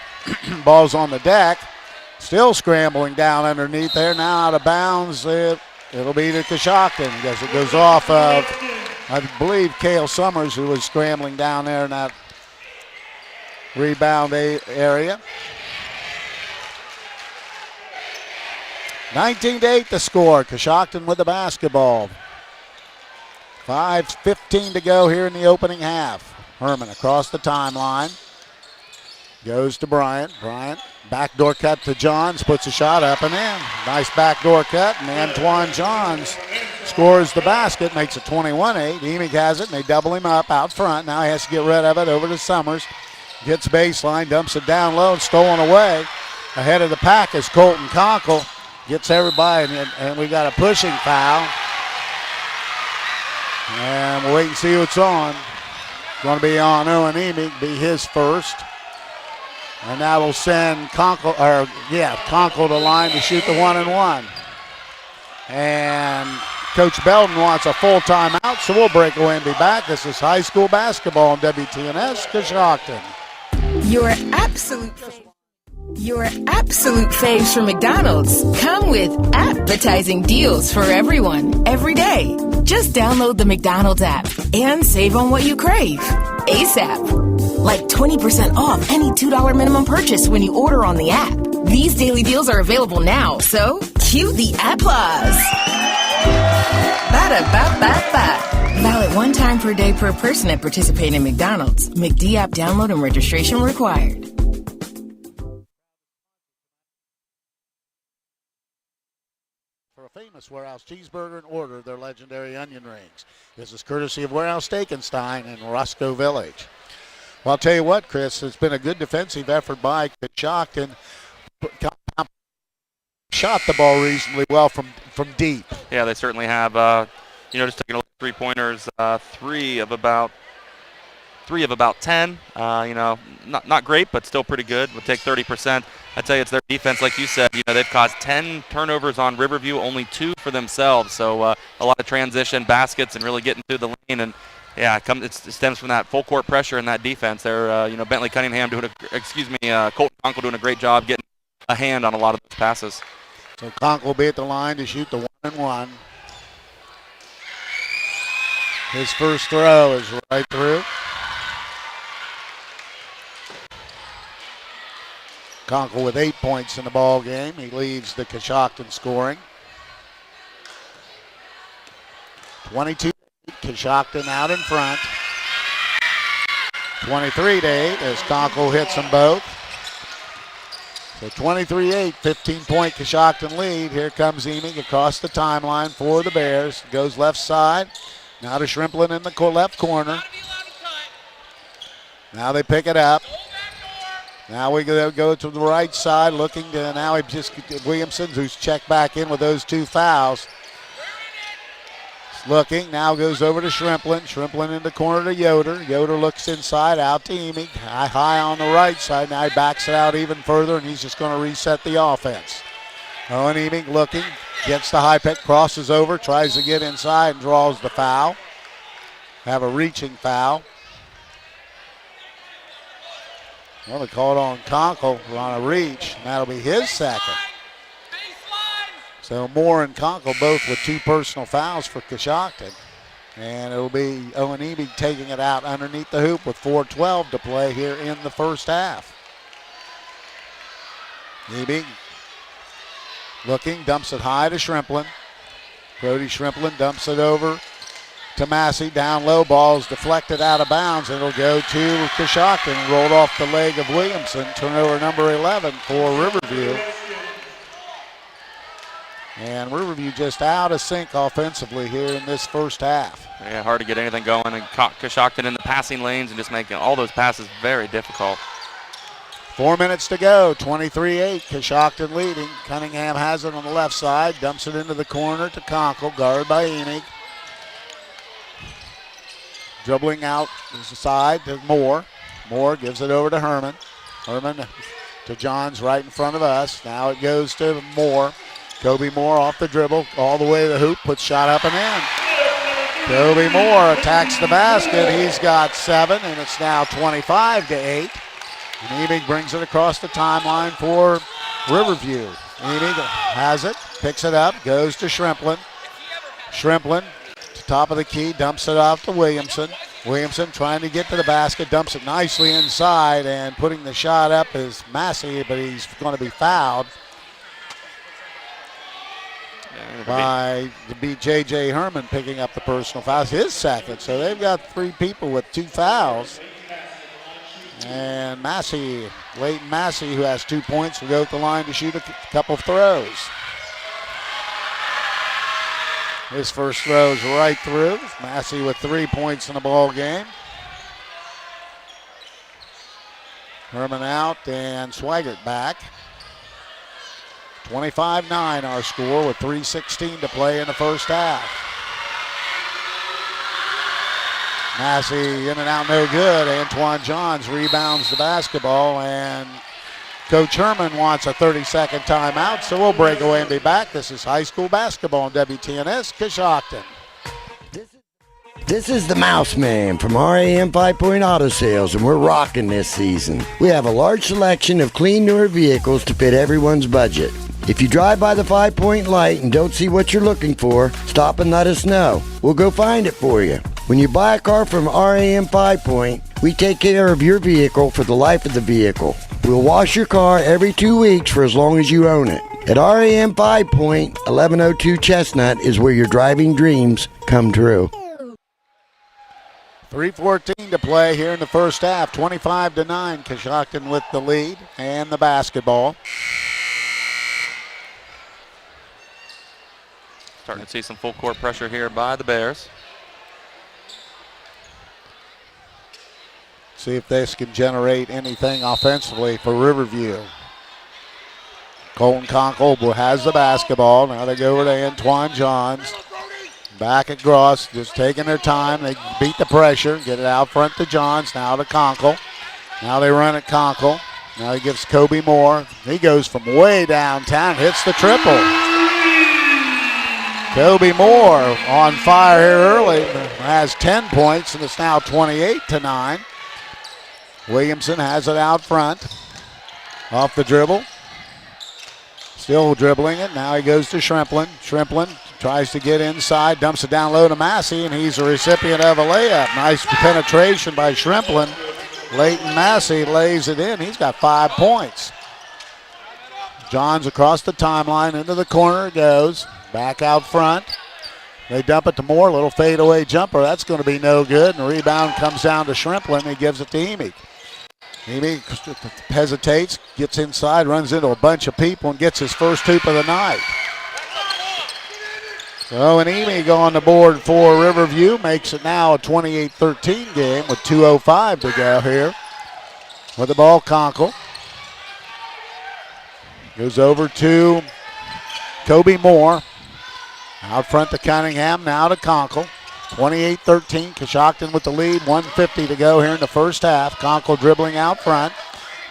Ball's on the deck. Still scrambling down underneath there. Now out of bounds. It'll be to Coshocton because it goes off of, I believe, Cale Summers, who was scrambling down there in that rebound area. 19-8 the score. Coshocton with the basketball. 5:15 to go here in the opening half. Herman across the timeline. Goes to Bryant. Bryant, backdoor cut to Johns, puts a shot up and in. Nice backdoor cut, and Antoine Johns scores the basket, makes it 21-8. Emig has it, and they double him up out front. Now he has to get rid of it over to Summers. Gets baseline, dumps it down low, and stolen away. Ahead of the pack is Colton Conkle. Gets everybody, and we got a pushing foul. And we'll wait and see what's on. Going to be on Owen Emig, be his first. And that will send Conkle to the line to shoot the 1-and-1. And Coach Belton wants a full timeout, so we'll break away and be back. This is high school basketball on WTNS Coshocton. Your absolute faves from McDonald's come with appetizing deals for everyone, every day. Just download the McDonald's app and save on what you crave ASAP. Like 20% off any $2 minimum purchase when you order on the app. These daily deals are available now, so cue the applause. Ba-da-ba-ba-ba. Valid one time per day per person at participating McDonald's. McD app download and registration required. for a famous Warehouse cheeseburger and order their legendary onion rings. This is courtesy of Warehouse Steak-N-Stein in Roscoe Village. Well, I'll tell you what, Chris, it's been a good defensive effort by Coshocton. Shot the ball reasonably well from deep. Yeah, they certainly have. Just taking a look at three-pointers, three of about 10. Not great, but still pretty good. Would take 30%. I tell you, it's their defense, like you said. They've caused 10 turnovers on Riverview, only 2 for themselves. So a lot of transition baskets and really getting through the lane. And yeah, it stems from that full court pressure in that defense. They're Bentley Cunningham Colton Conkle doing a great job getting a hand on a lot of those passes. So Conkle will be at the line to shoot the 1-and-1. His first throw is right through. Conkle with 8 points in the ball game. He leads the Coshocton scoring. 22-8, Coshocton out in front. 23-8 as Conkle hits them both. So 23-8, 15-point Coshocton lead. Here comes Eming across the timeline for the Bears. Goes left side. Now to Shrimplin in the left corner. Now they pick it up. Now we go to the right side looking to now Williamson, who's checked back in with those 2 fouls. Looking, now goes over to Shrimplin. Shrimplin in the corner to Yoder. Yoder looks inside, out to Eming. High on the right side. Now he backs it out even further, and he's just going to reset the offense. Owen Eming looking, gets the high pick, crosses over, tries to get inside and draws the foul. Have a reaching foul. Well, they called on Conkle on a reach, and that'll be his second. So Moore and Conkle both with 2 personal fouls for Coshocton. And it'll be Owen Eming taking it out underneath the hoop with 4:12 to play here in the first half. Eming looking, dumps it high to Shrimplin. Brody Shrimplin dumps it over to Massey. Down low, ball's deflected out of bounds. It'll go to Coshocton, rolled off the leg of Williamson. Turnover number 11 for Riverview. And Riverview just out of sync offensively here in this first half. Yeah, hard to get anything going. And Coshocton in the passing lanes and just making all those passes very difficult. 4 minutes to go, 23-8, Coshocton leading. Cunningham has it on the left side, dumps it into the corner to Conkle, guarded by Eming. Dribbling out the side to Moore. Moore gives it over to Herman. Herman to Johns right in front of us. Now it goes to Moore. Kobe Moore off the dribble, all the way to the hoop, puts shot up and in. Kobe Moore attacks the basket. He's got 7, and it's now 25-8. And Eming brings it across the timeline for Riverview. Eming has it, picks it up, goes to Shrimplin. Shrimplin to top of the key, dumps it off to Williamson. Williamson trying to get to the basket, dumps it nicely inside, and putting the shot up is Massey, but he's going to be fouled by the J.J. Herman picking up the personal fouls, his second. So they've got 3 people with 2 fouls. And Massey, Leighton Massey, who has 2 points, will go to the line to shoot a couple of throws. His first throw is right through. Massey with 3 points in the ball game. Herman out and Swigert back. 25-9 our score with 3:16 to play in the first half. Massey in and out, no good. Antoine Johns rebounds the basketball, and Coach Herman wants a 30-second timeout, so we'll break away and be back. This is high school basketball on WTNS Coshocton. This is the Mouse Man from RAM 5-Point Auto Sales, and we're rocking this season. We have a large selection of clean, newer vehicles to fit everyone's budget. If you drive by the 5-Point light and don't see what you're looking for, stop and let us know. We'll go find it for you. When you buy a car from RAM 5-Point, we take care of your vehicle for the life of the vehicle. We'll wash your car every 2 weeks for as long as you own it. At RAM 5-Point, 1102 Chestnut is where your driving dreams come true. 3:14 to play here in the first half. 25-9, Coshocton with the lead and the basketball. Starting to see some full court pressure here by the Bears. See if this can generate anything offensively for Riverview. Colton Conkle has the basketball. Now they go over to Antoine Johns. Back at Gross, just taking their time. They beat the pressure, get it out front to Johns, now to Conkle. Now they run at Conkle. Now he gives Kobe Moore. He goes from way downtown, hits the triple. Kobe Moore on fire here early, has 10 points, and it's now 28-9. Williamson has it out front, off the dribble. Still dribbling it. Now he goes to Shrimplin. Shrimplin tries to get inside, dumps it down low to Massey, and he's a recipient of a layup. Nice penetration by Shrimplin. Leighton Massey lays it in. He's got 5 points. Johns across the timeline, into the corner it goes. Back out front. They dump it to Moore. Little fadeaway jumper. That's going to be no good. And the rebound comes down to Shrimplin. He gives it to Emig. Emig hesitates, gets inside, runs into a bunch of people, and gets his first hoop of the night. So an Emig on the board for Riverview makes it now a 28-13 game with 2:05 to go here. With the ball, Conkle. Goes over to Kobe Moore. Out front to Cunningham, now to Conkle. 28-13, Coshocton with the lead, 1:50 to go here in the first half. Conkle dribbling out front,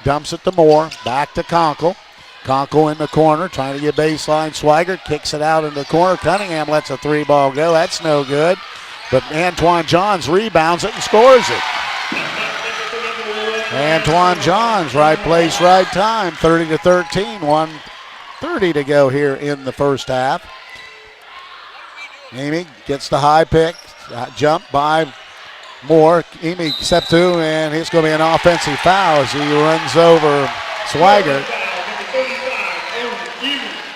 dumps it to Moore, back to Conkle. Conkle in the corner, trying to get baseline. Swigert kicks it out in the corner. Cunningham lets a 3-ball go. That's no good. But Antoine Johns rebounds it and scores it. Antoine Johns, right place, right time. 30-13, 1:30 to go here in the first half. Emig gets the high pick, jump by Moore. Emig step through, and it's going to be an offensive foul as he runs over Swigert.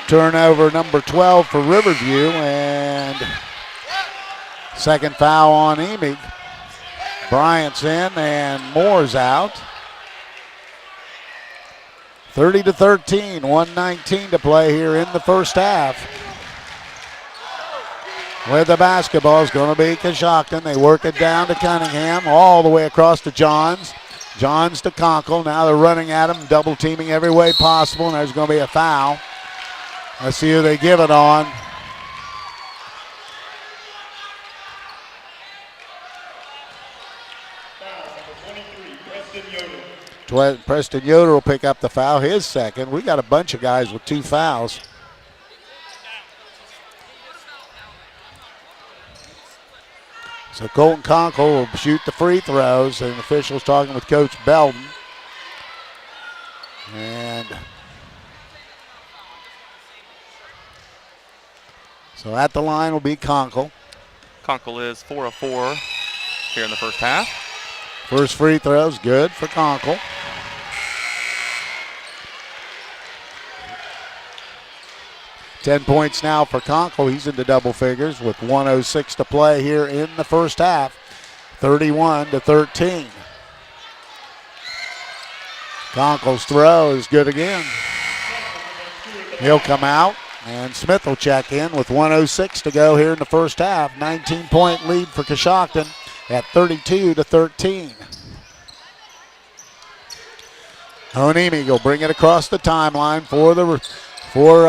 Turnover number 12 for Riverview, and second foul on Emig. Bryant's in, and Moore's out. 30-13, 1:19 to play here in the first half. With the basketball is going to be Coshocton. They work it down to Cunningham, all the way across to Johns. Johns to Conkle. Now they're running at him, double teaming every way possible, and there's going to be a foul. Let's see who they give it on. Preston Yoder will pick up the foul, his second. We got a bunch of guys with 2 fouls. So Colton Conkle will shoot the free throws, and officials talking with Coach Belden. And so at the line will be Conkle. Conkle is 4 of 4 here in the first half. First free throw's good for Conkle. $10 points now for Conkle. He's into double figures with 1:06 to play here in the first half. 31-13. Conkle's throw is good again. He'll come out, and Smith will check in with 1:06 to go here in the first half. 19-point lead for Coshocton at 32-13. Onemi will bring it across the timeline for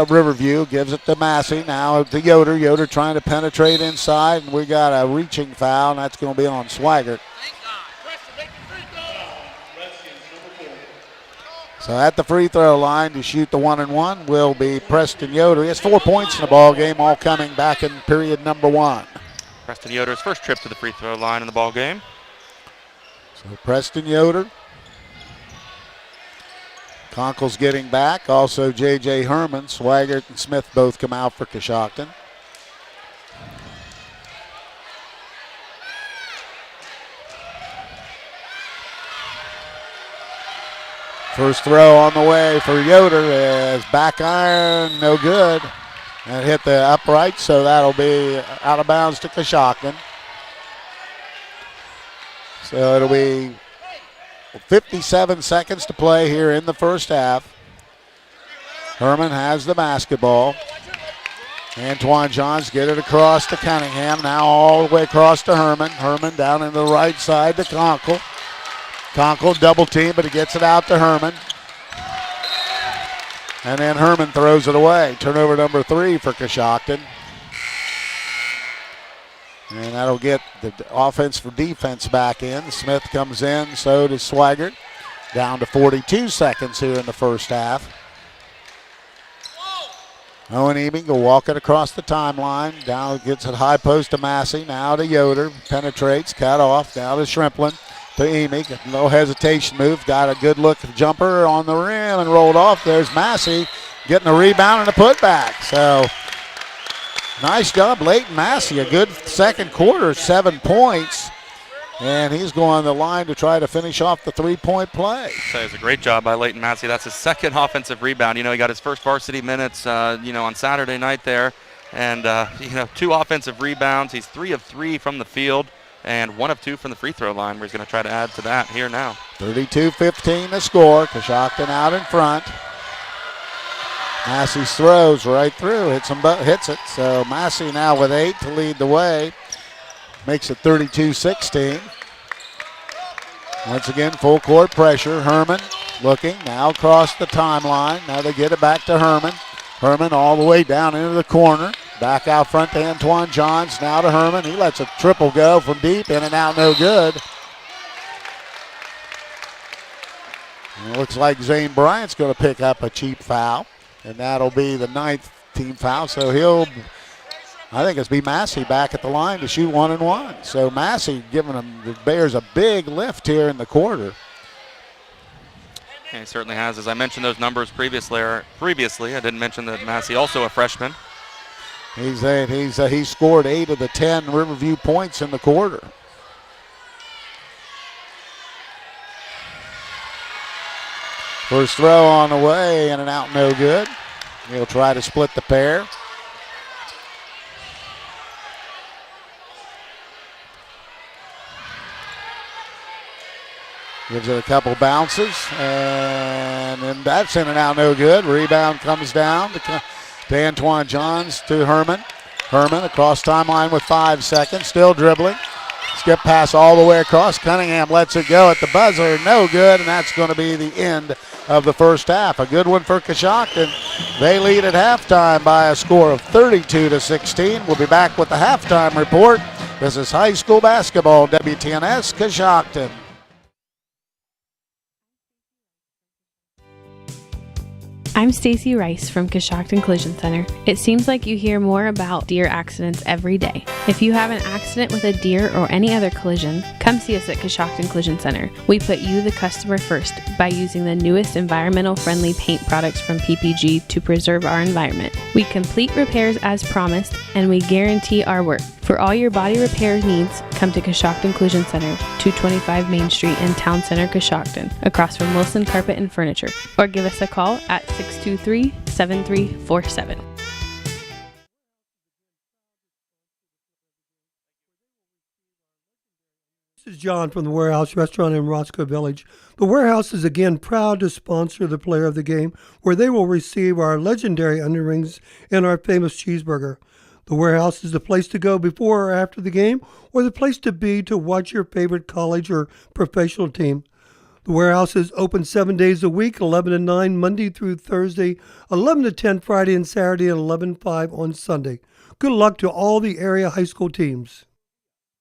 Riverview. Gives it to Massey. Now to Yoder. Yoder trying to penetrate inside, and we got a reaching foul, and that's going to be on Swigert. So at the free throw line to shoot the 1-and-1 will be Preston Yoder. He has 4 points in the ball game, all coming back in period number 1. Preston Yoder's first trip to the free throw line in the ball game. So Preston Yoder. Conkle's getting back. Also J.J. Herman. Swigert and Smith both come out for Coshocton. First throw on the way for Yoder is back iron, no good. And it hit the upright, so that'll be out of bounds to Coshocton. So it'll be 57 seconds to play here in the first half. Herman has the basketball. Antoine Johns get it across to Cunningham. Now all the way across to Herman. Herman down in the right side to Conkle. Conkle double team, but he gets it out to Herman. And then Herman throws it away. Turnover number 3 for Coshocton. And that'll get the offense for defense back in. Smith comes in, so does Swigert. Down to 42 seconds here in the first half. Owen Eaming will walk it across the timeline. Down gets it high post to Massey. Now to Yoder. Penetrates, cut off. Now to Shrimplin. To Eaming. No hesitation move. Got a good look jumper on the rim and rolled off. There's Massey getting a rebound and a putback. So nice job, Leighton Massey. A good second quarter, 7 points. And he's going on the line to try to finish off the three-point play. So it's a great job by Leighton Massey. That's his second offensive rebound. He got his first varsity minutes, on Saturday night there. And, 2 offensive rebounds. He's 3 of 3 from the field and 1 of 2 from the free throw line, where he's going to try to add to that here now. 32-15 the score. Coshocton out in front. Massey throws right through, hits it. So Massey now with 8 to lead the way. Makes it 32-16. Once again, full court pressure. Herman looking, now across the timeline. Now they get it back to Herman. Herman all the way down into the corner. Back out front to Antoine Johns. Now to Herman. He lets a triple go from deep, in and out, no good. And it looks like Zane Bryant's going to pick up a cheap foul, and that'll be the 9th team foul. So I think it's be Massey back at the line to shoot 1-and-1. So Massey giving the Bears a big lift here in the quarter. Yeah, he certainly has. As I mentioned those numbers previously, I didn't mention that Massey also a freshman. He scored 8 of the 10 Riverview points in the quarter. First throw on the way, in and out, no good. He'll try to split the pair. Gives it a couple bounces, and then that's in and out, no good. Rebound comes down to Antoine Johns to Herman. Herman across timeline with 5 seconds, still dribbling. Skip pass all the way across. Cunningham lets it go at the buzzer, no good, and that's going to be the end of the first half. A good one for Coshocton. They lead at halftime by a score of 32-16. We'll be back with the halftime report. This is high school basketball, WTNS Coshocton. I'm Stacy Rice from Coshocton Collision Center. It seems like you hear more about deer accidents every day. If you have an accident with a deer or any other collision, come see us at Coshocton Collision Center. We put you, the customer, first by using the newest environmental-friendly paint products from PPG to preserve our environment. We complete repairs as promised, and we guarantee our work. For all your body repair needs, come to Coshocton Collision Center, 225 Main Street in Town Center, Coshocton, across from Wilson Carpet and Furniture, or give us a call at 623-7347. This is John from the Warehouse Restaurant in Roscoe Village. The Warehouse is again proud to sponsor the player of the game, where they will receive our legendary onion rings and our famous cheeseburger. The Warehouse is the place to go before or after the game, or the place to be to watch your favorite college or professional team. The Warehouse is open 7 days a week, 11 to 9 Monday through Thursday, 11 to 10 Friday and Saturday, and 11 to 5 on Sunday. Good luck to all the area high school teams.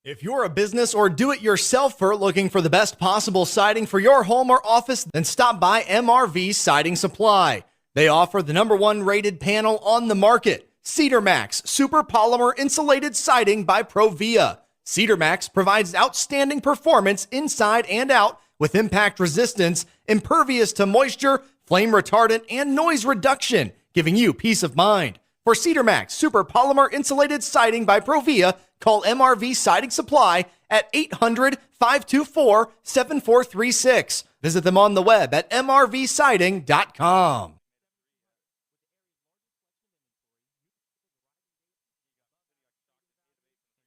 If you're a business or do-it-yourselfer looking for the best possible siding for your home or office, then stop by MRV Siding Supply. They offer the #1 rated panel on the market, Cedar Max Super Polymer Insulated Siding by Provia. Cedar Max provides outstanding performance inside and out with impact resistance, impervious to moisture, flame retardant, and noise reduction, giving you peace of mind. For Cedar Max Super Polymer Insulated Siding by Provia, call MRV Siding Supply at 800-524-7436. Visit them on the web at mrvsiding.com.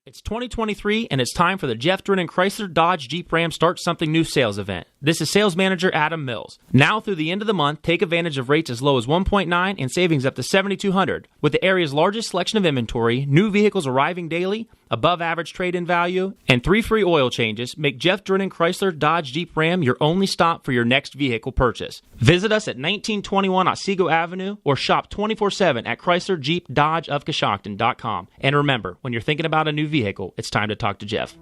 It's 2023, and it's time for the Jeff Drennan Chrysler Dodge Jeep Ram Start Something New sales event. This is Sales Manager Adam Mills. Now through the end of the month, take advantage of rates as low as 1.9 and savings up to $7,200. With the area's largest selection of inventory, new vehicles arriving daily, above average trade-in value, and 3 free oil changes, make Jeff Drennan Chrysler Dodge Jeep Ram your only stop for your next vehicle purchase. Visit us at 1921 Otsego Avenue or shop 24/7 at Chrysler Jeep Dodge of Coshocton.com. And remember, when you're thinking about a new vehicle, it's time to talk to Jeff.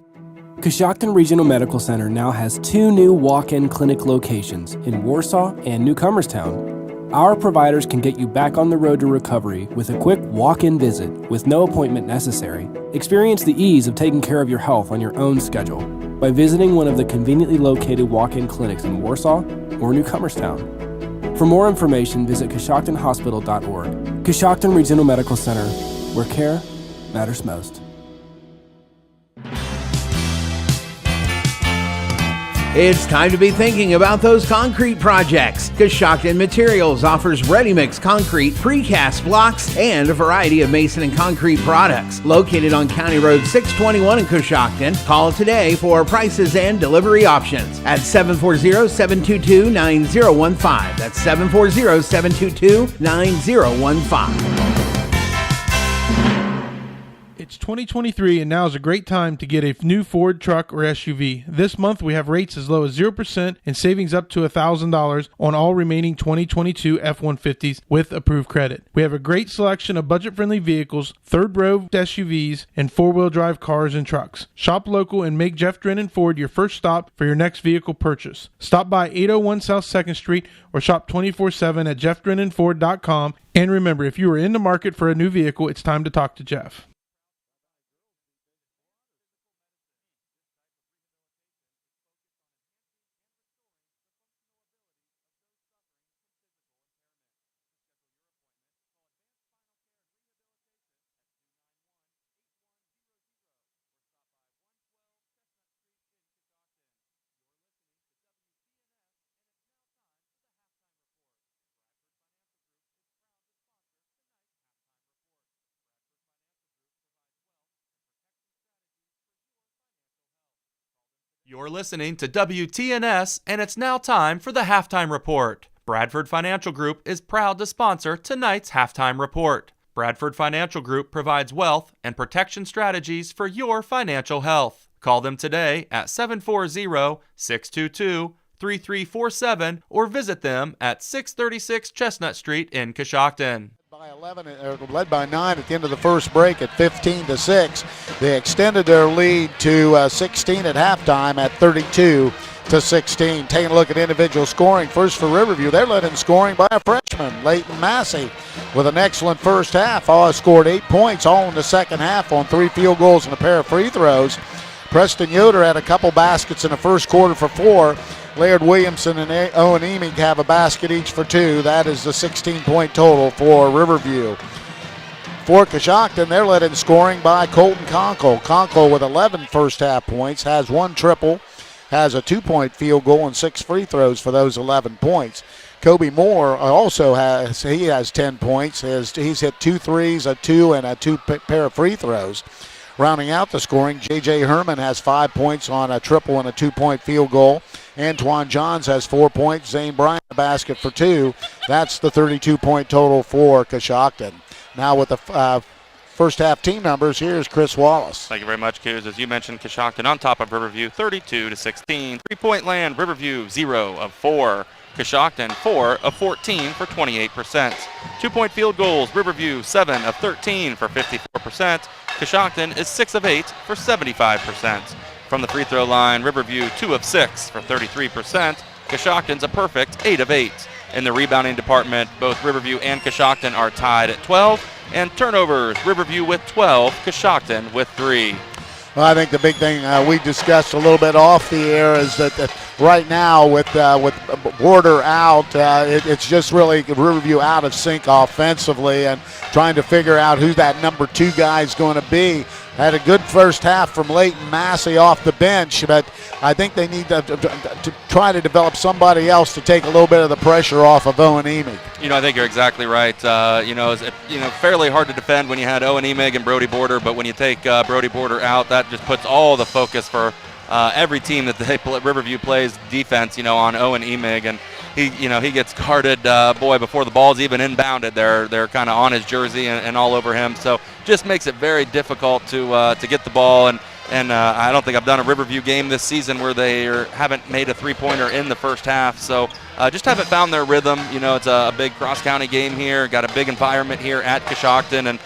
Coshocton Regional Medical Center now has 2 new walk-in clinic locations in Warsaw and Newcomerstown. Our providers can get you back on the road to recovery with a quick walk-in visit with no appointment necessary. Experience the ease of taking care of your health on your own schedule by visiting one of the conveniently located walk-in clinics in Warsaw or Newcomerstown. For more information, visit CoshoctonHospital.org. Coshocton Regional Medical Center, where care matters most. It's time to be thinking about those concrete projects. Coshocton Materials offers ready-mix concrete, precast blocks, and a variety of mason and concrete products. Located on County Road 621 in Coshocton, call today for prices and delivery options at 740-722-9015. That's 740-722-9015. It's 2023 and now is a great time to get a new Ford truck or SUV. This month we have rates as low as 0% and savings up to $1,000 on all remaining 2022 F-150s with approved credit. We have a great selection of budget-friendly vehicles, third-row SUVs, and four-wheel drive cars and trucks. Shop local and make Jeff Drennan Ford your first stop for your next vehicle purchase. Stop by 801 South 2nd Street or shop 24/7 at jeffdrennanford.com. And remember, if you are in the market for a new vehicle, it's time to talk to Jeff. You're listening to WTNS, and it's now time for the Halftime Report. Bradford Financial Group is proud to sponsor tonight's Halftime Report. Bradford Financial Group provides wealth and protection strategies for your financial health. Call them today at 740-622-3347 or visit them at 636 Chestnut Street in Coshocton. By 11, led by 9 at the end of the first break at 15-6. They extended their lead to 16 at halftime at 32-16. Taking a look at individual scoring. First for Riverview, they're led in scoring by a freshman, Leighton Massey, with an excellent first half. Scored 8 points all in the second half on 3 field goals and a pair of free throws. Preston Yoder had a couple baskets in the first quarter for 4. Laird Williamson and Owen Emig have a basket each for 2. That is the 16-point total for Riverview. For Coshocton, they're led in scoring by Colton Conkle. Conkle with 11 first-half points, has 1 triple, has a 2-point field goal and 6 free throws for those 11 points. Kobe Moore also has 10 points. He's hit 2 threes, a 2, and a 2 pair of free throws. Rounding out the scoring, J.J. Herman has 5 points on a triple and a 2-point field goal. Antoine Johns has 4 points. Zane Bryant a basket for 2. That's the 32-point total for Coshocton. Now with the first half team numbers, here's Chris Wallace. Thank you very much, Coos. As you mentioned, Coshocton on top of Riverview, 32-16. 3-point land, Riverview 0 of 4. Coshocton 4 of 14 for 28%. 2-point field goals, Riverview 7 of 13 for 54%. Coshocton is 6 of 8 for 75%. From the free throw line, Riverview 2 of 6 for 33%. Coshocton's a perfect 8 of 8. In the rebounding department, both Riverview and Coshocton are tied at 12. And turnovers, Riverview with 12, Coshocton with 3. Well, I think the big thing we discussed a little bit off the air is that right now with Border out, it's just really Riverview out of sync offensively and trying to figure out who that number 2 guy is going to be. Had a good first half from Leighton Massey off the bench, but I think they need to try to develop somebody else to take a little bit of the pressure off of Owen Emig. I think you're exactly right. It's fairly hard to defend when you had Owen Emig and Brody Border, but when you take Brody Border out, that just puts all the focus for every team that Riverview plays defense, on Owen Emig, and he gets guarded, before the ball's even inbounded. They're kind of on his jersey and all over him. So just makes it very difficult to get the ball. And I don't think I've done a Riverview game this season where they haven't made a three-pointer in the first half. So just haven't found their rhythm. It's a big cross-county game here. Got a big environment here at Coshocton, and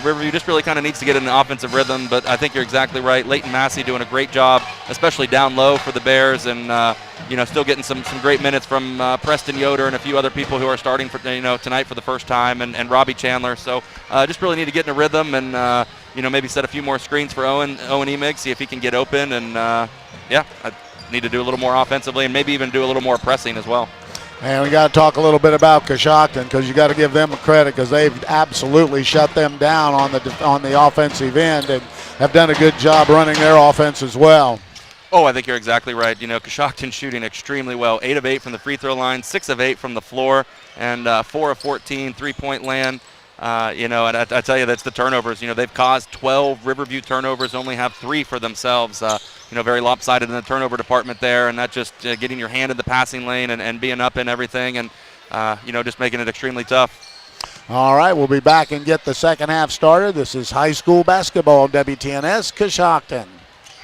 Riverview just really kind of needs to get in an offensive rhythm. But I think you're exactly right. Leighton Massey doing a great job, especially down low for the Bears, and still getting some great minutes from Preston Yoder and a few other people who are starting for tonight for the first time, and Robbie Chandler. So just really need to get in a rhythm and maybe set a few more screens for Owen Emig, see if he can get open, and I need to do a little more offensively and maybe even do a little more pressing as well. And we got to talk a little bit about Coshocton, because you got to give them credit, because they've absolutely shut them down on the offensive end and have done a good job running their offense as well. Oh, I think you're exactly right. Coshocton shooting extremely well. 8 of 8 from the free throw line, 6 of 8 from the floor, and 4 of 14 three-point land. And I tell you, that's the turnovers. They've caused 12 Riverview turnovers, only have 3 for themselves. Very lopsided in the turnover department there, and that just getting your hand in the passing lane and being up in everything, and just making it extremely tough. All right, we'll be back and get the second half started. This is high school basketball, WTNS Coshocton.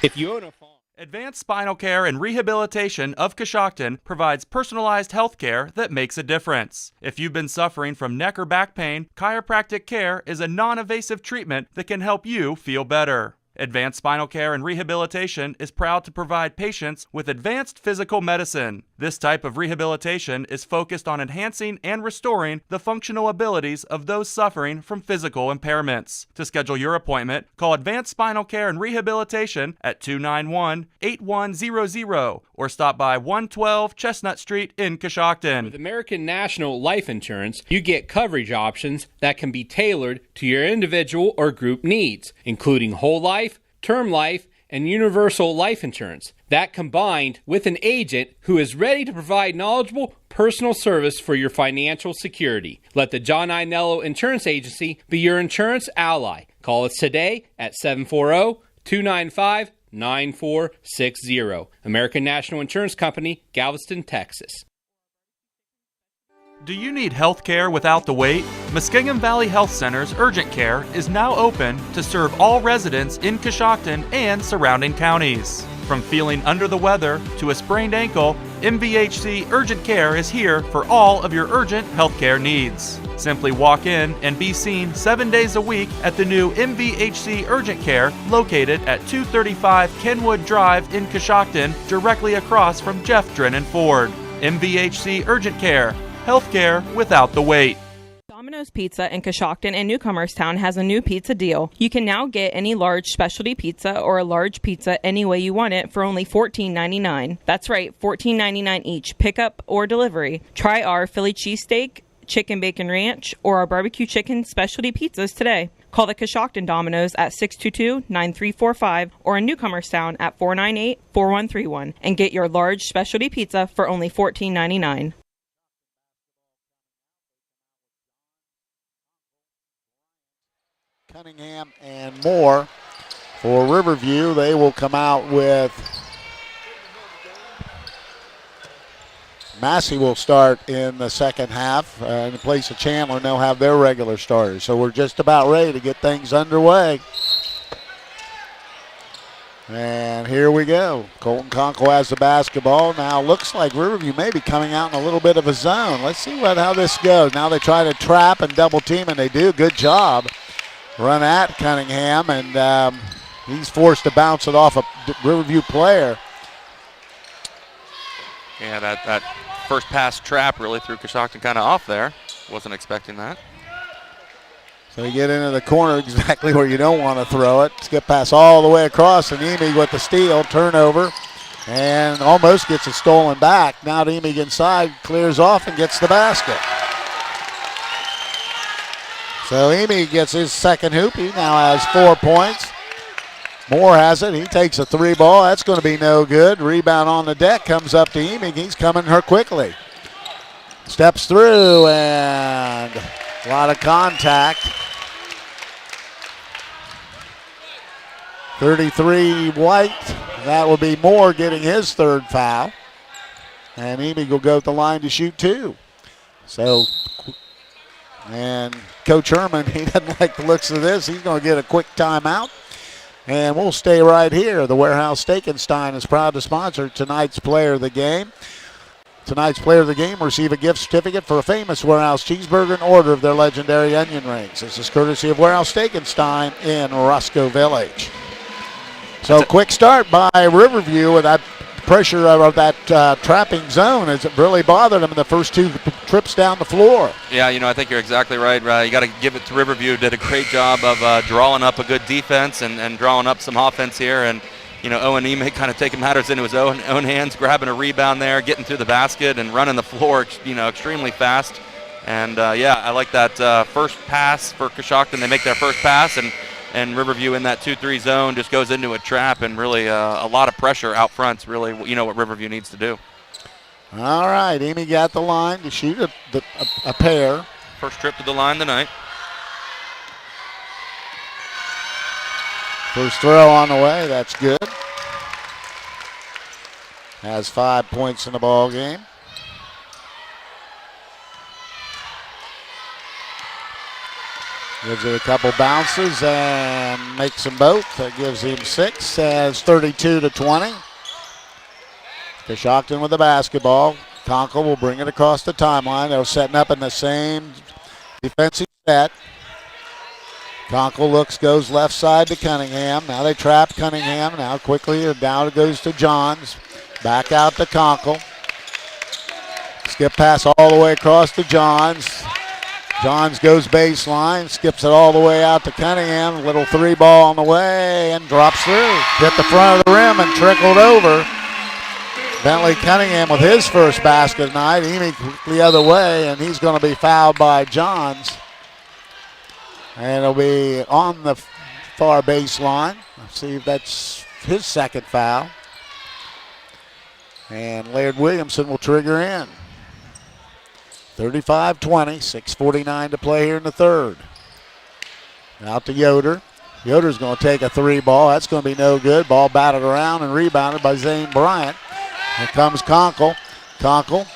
If you own a farm. Advanced Spinal Care and Rehabilitation of Coshocton provides personalized health care that makes a difference. If you've been suffering from neck or back pain, chiropractic care is a non-invasive treatment that can help you feel better. Advanced Spinal Care and Rehabilitation is proud to provide patients with advanced physical medicine. This type of rehabilitation is focused on enhancing and restoring the functional abilities of those suffering from physical impairments. To schedule your appointment, call Advanced Spinal Care and Rehabilitation at 291-8100 or stop by 112 Chestnut Street in Coshocton. With American National Life Insurance, you get coverage options that can be tailored to your individual or group needs, including whole life, term life, and universal life insurance. That combined with an agent who is ready to provide knowledgeable personal service for your financial security. Let the John Inello Insurance Agency be your insurance ally. Call us today at 740-295-9460. American National Insurance Company, Galveston, Texas. Do you need health care without the wait? Muskingum Valley Health Center's urgent care is now open to serve all residents in Coshocton and surrounding counties. From feeling under the weather to a sprained ankle, MVHC Urgent Care is here for all of your urgent health care needs. Simply walk in and be seen 7 days a week at the new MVHC Urgent Care located at 235 Kenwood Drive in Coshocton, directly across from Jeff Drennan Ford. MVHC Urgent Care. Healthcare without the wait. Domino's Pizza in Coshocton and Newcomerstown has a new pizza deal. You can now get any large specialty pizza or a large pizza any way you want it for only $14.99. That's right, $14.99 each, pickup or delivery. Try our Philly cheesesteak, chicken bacon ranch, or our barbecue chicken specialty pizzas today. Call the Coshocton Domino's at 622-9345 or in Newcomerstown at 498-4131 and get your large specialty pizza for only $14.99. Cunningham and Moore for Riverview. They will come out with Massey will start in the second half in place of Chandler, and they'll have their regular starters. So we're just about ready to get things underway. And here we go. Colton Conkle has the basketball. Now looks like Riverview may be coming out in a little bit of a zone. Let's see how this goes. Now they try to trap and double team, and they do. Good job. Run at Cunningham, and he's forced to bounce it off a Riverview player. Yeah, that first pass trap really threw Coshocton kind of off there. Wasn't expecting that. So you get into the corner exactly where you don't want to throw it. Skip pass all the way across, and Emig with the steal, turnover, and almost gets it stolen back. Now Emig inside, clears off and gets the basket. So Emig gets his second hoop. He now has 4 points. Moore has it. He takes a three ball. That's going to be no good. Rebound on the deck comes up to Emig. He's coming her quickly. Steps through, and a lot of contact. 33 White That will be Moore getting his third foul. And Amy will go to the line to shoot 2. So, and Coach Herman, he doesn't like the looks of this. He's going to get a quick timeout. And we'll stay right here. The Warehouse Steak and Stein is proud to sponsor tonight's player of the game. Tonight's player of the game will receive a gift certificate for a famous Warehouse cheeseburger and order of their legendary onion rings. This is courtesy of Warehouse Steak and Stein in Roscoe Village. So quick start by Riverview with that pressure of that trapping zone as it really bothered them in the first 2 trips down the floor. Yeah, I think you're exactly right. You got to give it to Riverview. Did a great job of drawing up a good defense and drawing up some offense here. And, Owen Eme kind of taking matters into his own hands, grabbing a rebound there, getting through the basket and running the floor, extremely fast. And, I like that first pass for Coshocton. They make their first pass, and Riverview in that 2-3 zone just goes into a trap, and really a lot of pressure out front's really what Riverview needs to do. All right, Amy got the line to shoot a pair. First trip to the line tonight. First throw on the way, that's good. Has 5 points in the ball game. Gives it a couple bounces and makes them both. That gives him 6. Has 32-20. Coshocton with the basketball. Conkle will bring it across the timeline. They're setting up in the same defensive set. Conkle goes left side to Cunningham. Now they trap Cunningham. Now quickly down it goes to Johns. Back out to Conkle. Skip pass all the way across to Johns. Johns goes baseline, skips it all the way out to Cunningham. Little 3-ball on the way and drops through. Hit the front of the rim and trickled over. Bentley Cunningham with his first basket tonight. Amy the other way, and he's going to be fouled by Johns. And it'll be on the far baseline. Let's see if that's his second foul. And Laird Williamson will trigger in. 35-20, 6:49 to play here in the third. Out to Yoder. Yoder's going to take a 3-ball. That's going to be no good. Ball batted around and rebounded by Zane Bryant. Here comes Conkle. Conkle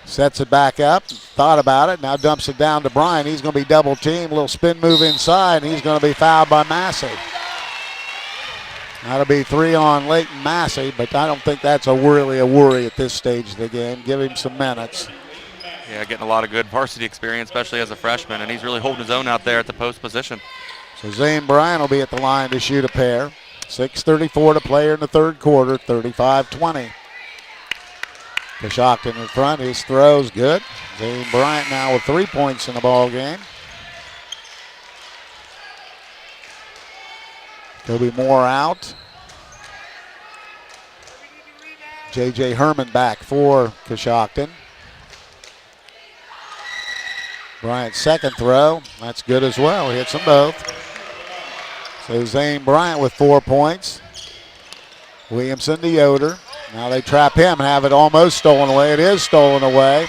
sets it back up. Thought about it. Now dumps it down to Bryant. He's going to be double teamed. A little spin move inside, and he's going to be fouled by Massey. That'll be 3 on Leighton Massey, but I don't think that's really a worry at this stage of the game. Give him some minutes. Yeah, getting a lot of good varsity experience, especially as a freshman, and he's really holding his own out there at the post position. So Zane Bryan will be at the line to shoot a pair. 6:34 to play in the third quarter, 35-20. Coshocton in front, his throw's good. Zane Bryant now with 3 points in the ball game. Toby Moore out. J.J. Herman back for Coshocton. Bryant's second throw, that's good as well. He hits them both. So Zane Bryant with 4 points. Williamson to Yoder. Now they trap him and have it almost stolen away. It is stolen away.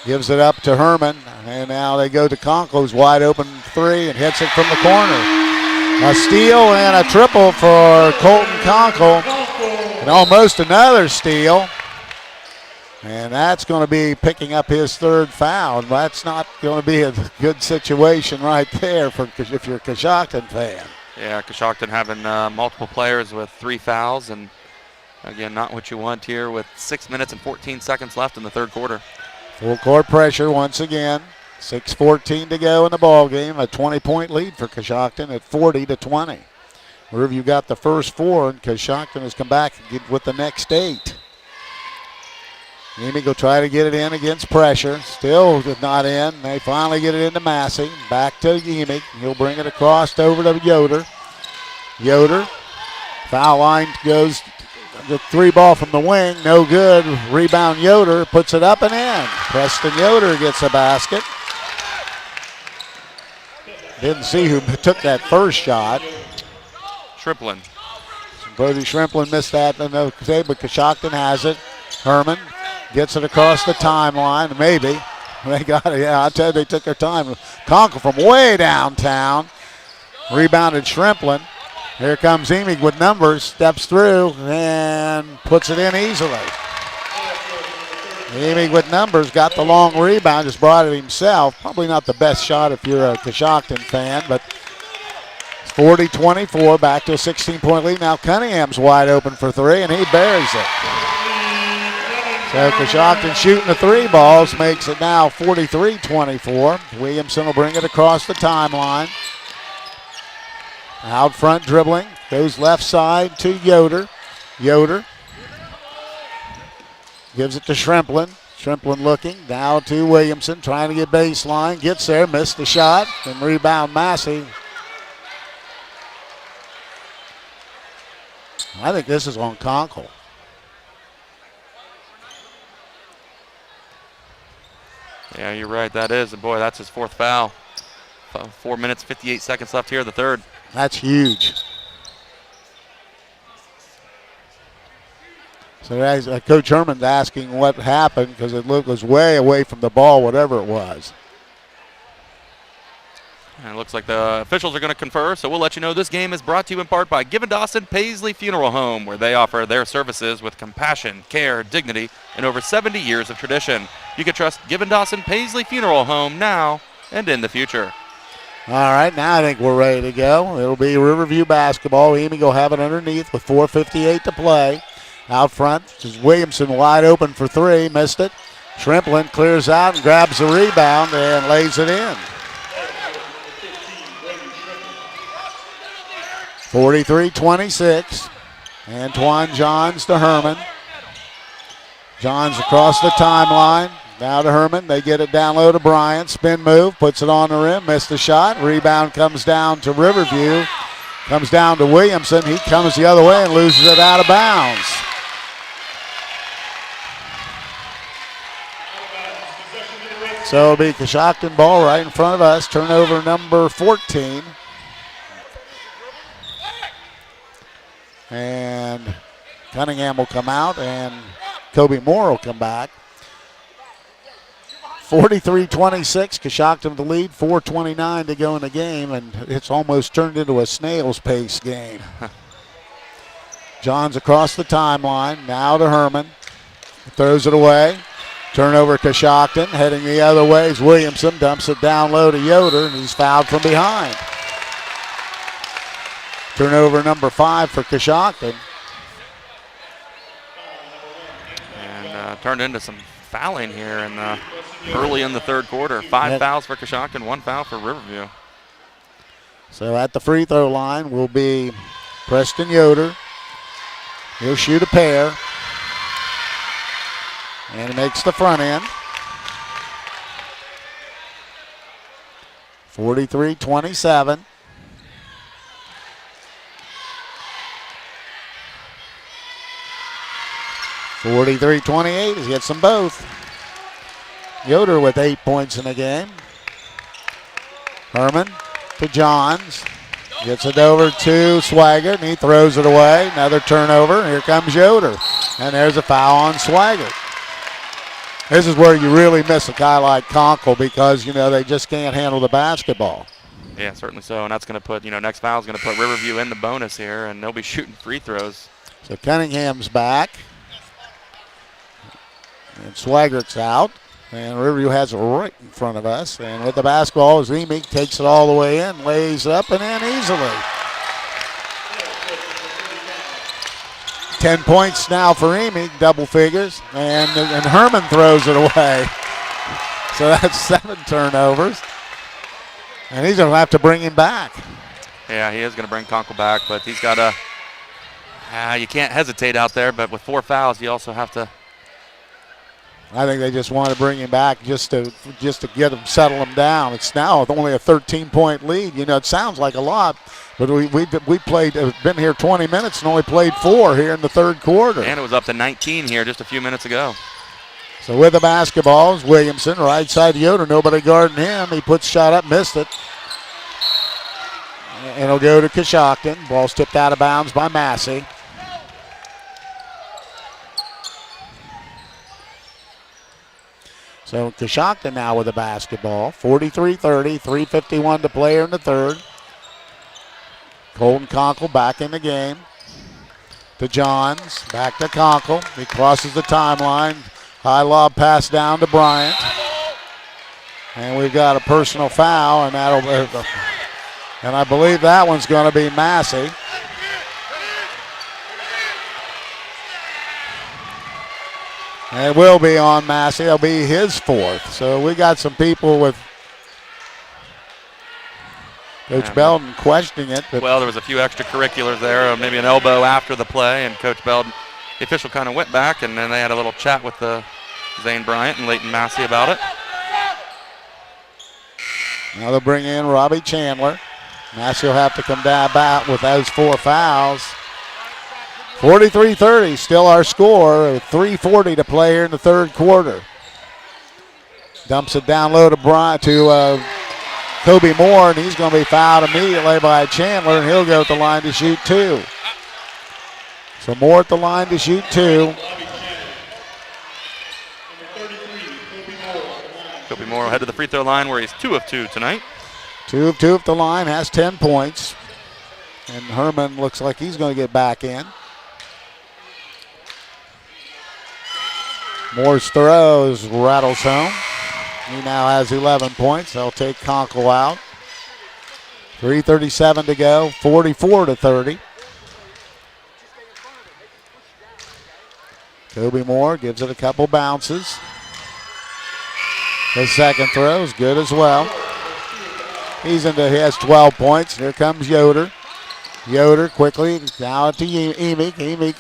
Gives it up to Herman. And now they go to Conkle, who's wide open 3 and hits it from the corner. A steal and a triple for Colton Conkle. And almost another steal. And that's going to be picking up his third foul. That's not going to be a good situation right there if you're a Coshocton fan. Yeah, Coshocton having multiple players with 3 fouls. And, again, not what you want here with 6 minutes and 14 seconds left in the third quarter. Full court pressure once again. 6:14 to go in the ball game. A 20-point lead for Coshocton at 40-20. Riverview got the first 4, and Coshocton has come back with the next 8. Amy will try to get it in against pressure. Still not in. They finally get it into Massey. Back to Amy. He'll bring it across over to Yoder. Yoder. Foul line goes the 3-ball from the wing. No good. Rebound Yoder. Puts it up and in. Preston Yoder gets a basket. Didn't see who took that first shot. Shrimplin. Brody Shrimplin missed that, but Coshocton has it. Herman gets it across the timeline. Maybe. They got it. Yeah, I tell you, they took their time. Conkle from way downtown. Rebounded Shrimplin. Here comes Emig with numbers, steps through, and puts it in easily. Emig with numbers, got the long rebound, just brought it himself. Probably not the best shot if you're a Coshocton fan, but it's 40-24, back to a 16-point lead. Now Cunningham's wide open for three, and he buries it. So Coshocton shooting the three balls, makes it now 43-24. Williamson will bring it across the timeline. Out front dribbling, goes left side to Yoder. Yoder gives it to Shrimplin. Shrimplin looking, now to Williamson, trying to get baseline, gets there, missed the shot, and rebound Massey. I think this is on Conkle. Yeah, you're right, that is, and boy, that's his fourth foul. 4 minutes, 58 seconds left here in the third. That's huge. So as Coach Herman's asking what happened because it was way away from the ball, whatever it was. And it looks like the officials are going to confer, so we'll let you know this game is brought to you in part by Given Dawson Paisley Funeral Home, where they offer their services with compassion, care, dignity, and over 70 years of tradition. You can trust Given Dawson Paisley Funeral Home now and in the future. All right, now I think we're ready to go. It'll be Riverview basketball. Emig will have it underneath with 4:58 to play. Out front is Williamson wide open for three, missed it. Shrimplin clears out and grabs the rebound and lays it in. 43-26. Antoine Johns to Herman. Johns across the timeline. Now to Herman. They get it down low to Bryant. Spin move. Puts it on the rim. Missed the shot. Rebound comes down to Riverview. Comes down to Williamson. He comes the other way and loses it out of bounds. So it'll be Coshocton ball right in front of us. Turnover number 14. And Cunningham will come out and Kobe Moore will come back. 43-26, Coshocton the lead, 4:29 to go in the game, and it's almost turned into a snail's pace game. Johns across the timeline, now to Herman. Throws it away. Turnover Coshocton, heading the other way is Williamson, dumps it down low to Yoder, and he's fouled from behind. Turnover number 5 for Coshocton. And turned into some fouling here early in the third quarter. 5 fouls for Coshocton, 1 foul for Riverview. So at the free throw line will be Preston Yoder. He'll shoot a pair. And he makes the front end. 43-27. He gets them both. Yoder with 8 points in the game. Herman to Johns. Gets it over to Swagger, and he throws it away. Another turnover. Here comes Yoder. And there's a foul on Swagger. This is where you really miss a guy like Conkle because, they just can't handle the basketball. Yeah, certainly so. And that's going to put, next foul is going to put Riverview in the bonus here, and they'll be shooting free throws. So Cunningham's back. And Swaggert's out. And Riverview has it right in front of us. And with the basketball, Emig takes it all the way in, lays up and in easily. 10 points now for Emig, double figures. And Herman throws it away. So that's 7 turnovers. And he's going to have to bring him back. Yeah, he is going to bring Conkle back, but he's got to you can't hesitate out there, but with 4 fouls, you also have to. I think they just want to bring him back just to get him, settle him down. It's now only a 13-point lead. It sounds like a lot, but we played, been here 20 minutes and only played 4 here in the third quarter. And it was up to 19 here just a few minutes ago. So with the basketball is Williamson, right side to Yoder, nobody guarding him. He puts shot up, missed it. And it'll go to Coshocton. Ball's tipped out of bounds by Massey. So Coshocton now with the basketball. 43-30, 3:51 to play in the third. Colton Conkle back in the game. To Johns, back to Conkle. He crosses the timeline. High lob pass down to Bryant. And we've got a personal foul, and I believe that one's going to be Massey. And it will be on Massey. It'll be his fourth. So we got some people with Coach Belden questioning it. Well, there was a few extracurriculars there, maybe an elbow after the play, and Coach Belden, the official kind of went back, and then they had a little chat with Zane Bryant and Leighton Massey about it. Now they'll bring in Robbie Chandler. Massey will have to come down back with those 4 fouls. 43-30, still our score. With 3:40 to play here in the third quarter. Dumps it down low to Kobe Moore, and he's going to be fouled immediately by Chandler, and he'll go at the line to shoot 2. So Moore at the line to shoot 2. Kobe Moore will head to the free throw line where he's 2 of 2 tonight. 2 of 2 at the line, has 10 points. And Herman looks like he's going to get back in. Moore's throws rattles home. He now has 11 points. They'll take Conkle out. 3:37 to go, 44-30. Kobe Moore gives it a couple bounces. His second throw is good as well. He has 12 points. Here comes Yoder. Yoder quickly now to Emig. Emig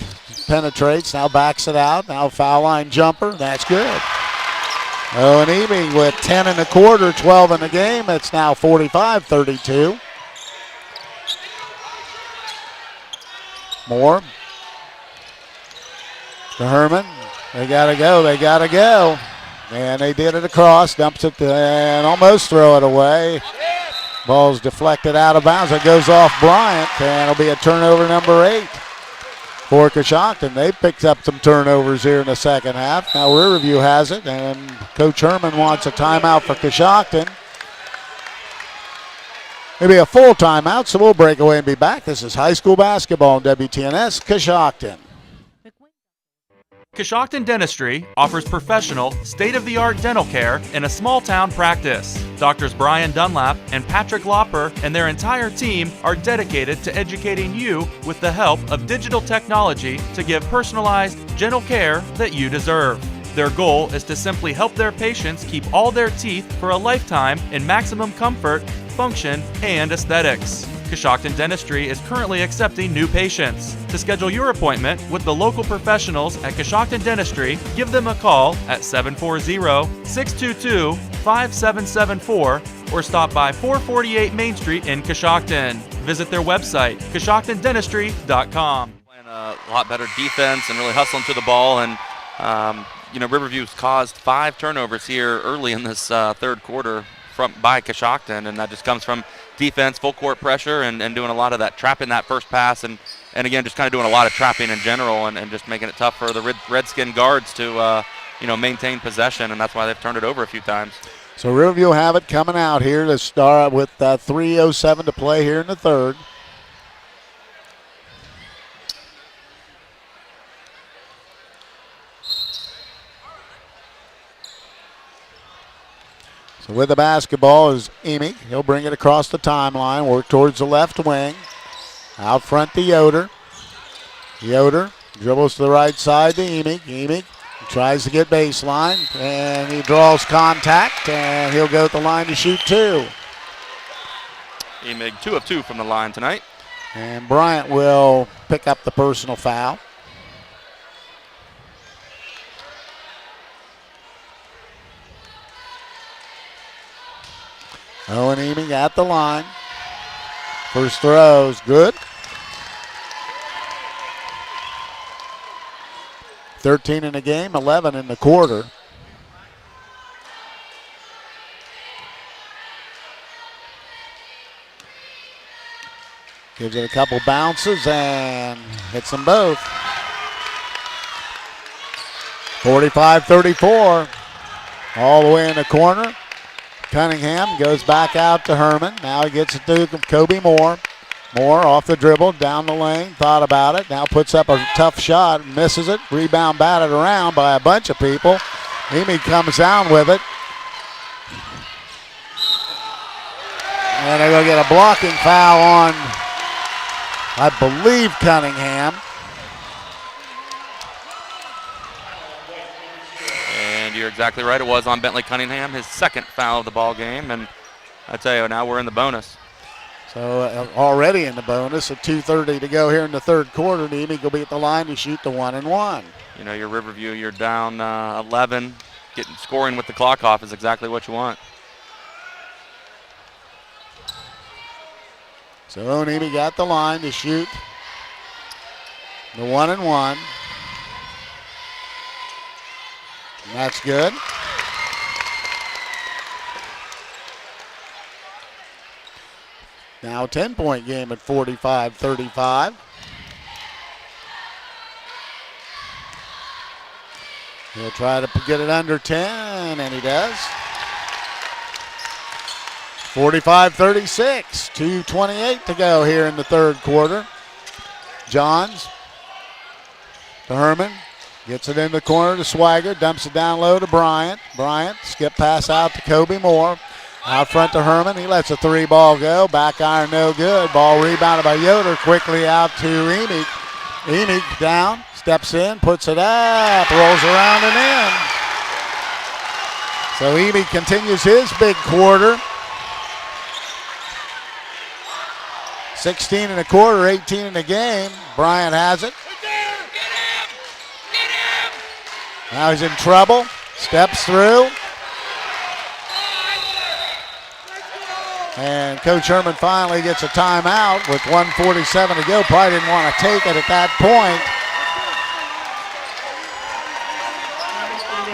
penetrates, now backs it out. Now foul line jumper. That's good. Oh, and Emig with 10 in the quarter, 12 in the game. It's now 45-32. Moore to Herman. They got to go. And they did it across, dumps it and almost throw it away. Ball's deflected out of bounds. It goes off Bryant, and it'll be a turnover number 8 for Coshocton. They picked up some turnovers here in the second half. Now Riverview has it, and Coach Herman wants a timeout for Coshocton. Maybe a full timeout, so we'll break away and be back. This is high school basketball on WTNS Coshocton. Coshocton Dentistry offers professional, state-of-the-art dental care in a small-town practice. Doctors Brian Dunlap and Patrick Lopper and their entire team are dedicated to educating you with the help of digital technology to give personalized, gentle care that you deserve. Their goal is to simply help their patients keep all their teeth for a lifetime in maximum comfort, function, and aesthetics. Coshocton Dentistry is currently accepting new patients. To schedule your appointment with the local professionals at Coshocton Dentistry, give them a call at 740-622-5774 or stop by 448 Main Street in Coshocton. Visit their website, CoshoctonDentistry.com. Playing a lot better defense and really hustling to the ball, and Riverview's caused 5 turnovers here early in this third quarter by Coshocton, and that just comes from defense, full court pressure, and doing a lot of that, trapping that first pass, and again, just kind of doing a lot of trapping in general, and just making it tough for the Redskin guards to maintain possession, and that's why they've turned it over a few times. So Riverview have it coming out here to start with 3:07 to play here in the third. So with the basketball is Emig. He'll bring it across the timeline, work towards the left wing. Out front to Yoder. Yoder dribbles to the right side to Emig. Emig tries to get baseline, and he draws contact, and he'll go at the line to shoot 2. Emig 2 of 2 from the line tonight. And Bryant will pick up the personal foul. Owen Emig at the line. First throw is good. 13 in the game, 11 in the quarter. Gives it a couple bounces and hits them both. 45-34. All the way in the corner. Cunningham goes back out to Herman. Now he gets it to Kobe Moore. Moore off the dribble, down the lane, thought about it, now puts up a tough shot, misses it, rebound batted around by a bunch of people. Amy comes down with it. And they're going to get a blocking foul on, I believe, Cunningham. And you're exactly right. It was on Bentley Cunningham, his second foul of the ball game. And I tell you, now we're in the bonus. So already in the bonus, at 2:30 to go here in the third quarter. Nemi will be at the line to shoot the 1-and-1. You know, your Riverview, you're down 11. Scoring with the clock off is exactly what you want. So Onemi got the line to shoot the 1-and-1. And that's good. Now a 10-point game at 45-35. He'll try to get it under 10, and he does. 45-36, 2:28 to go here in the third quarter. Johns to Herman, gets it in the corner to Swagger, dumps it down low to Bryant. Bryant, skip pass out to Kobe Moore. Out front to Herman, he lets a three ball go, back iron no good. Ball rebounded by Yoder, quickly out to Emig. Emig down, steps in, puts it up, rolls around and in. So Emig continues his big quarter. 16 and a quarter, 18 in the game. Bryant has it. Now he's in trouble. Steps through. And Coach Herman finally gets a timeout with 1:47 to go. Probably didn't want to take it at that point.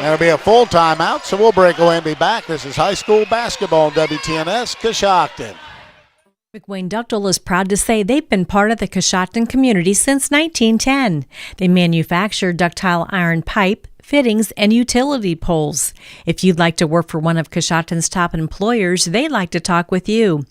That'll be a full timeout, so we'll break away and be back. This is high school basketball on WTNS, Coshocton. McWayne Ductile is proud to say they've been part of the Coshocton community since 1910. They manufacture ductile iron pipe, fittings, and utility poles. If you'd like to work for one of Coshocton's top employers, they'd like to talk with you.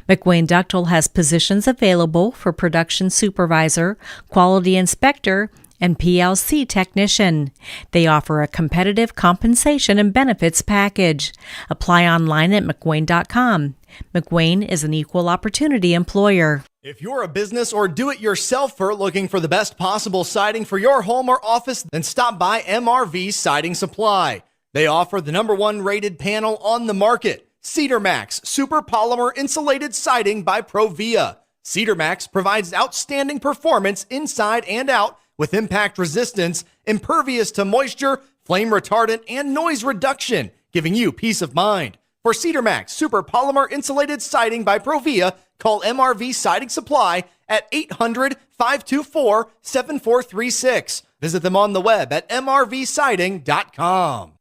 McWayne Ductile has positions available for production supervisor, quality inspector, and PLC technician. They offer a competitive compensation and benefits package. Apply online at McWayne.com. McWayne is an equal opportunity employer. If you're a business or do-it-yourselfer looking for the best possible siding for your home or office, then stop by MRV Siding Supply. They offer the #1 rated panel on the market, Cedar Max Super Polymer Insulated Siding by Provia. Cedar Max provides outstanding performance inside and out with impact resistance, impervious to moisture, flame retardant, and noise reduction, giving you peace of mind. For Cedar Max Super Polymer Insulated Siding by Provia, call MRV Siding Supply at 800-524-7436. Visit them on the web at mrvsiding.com.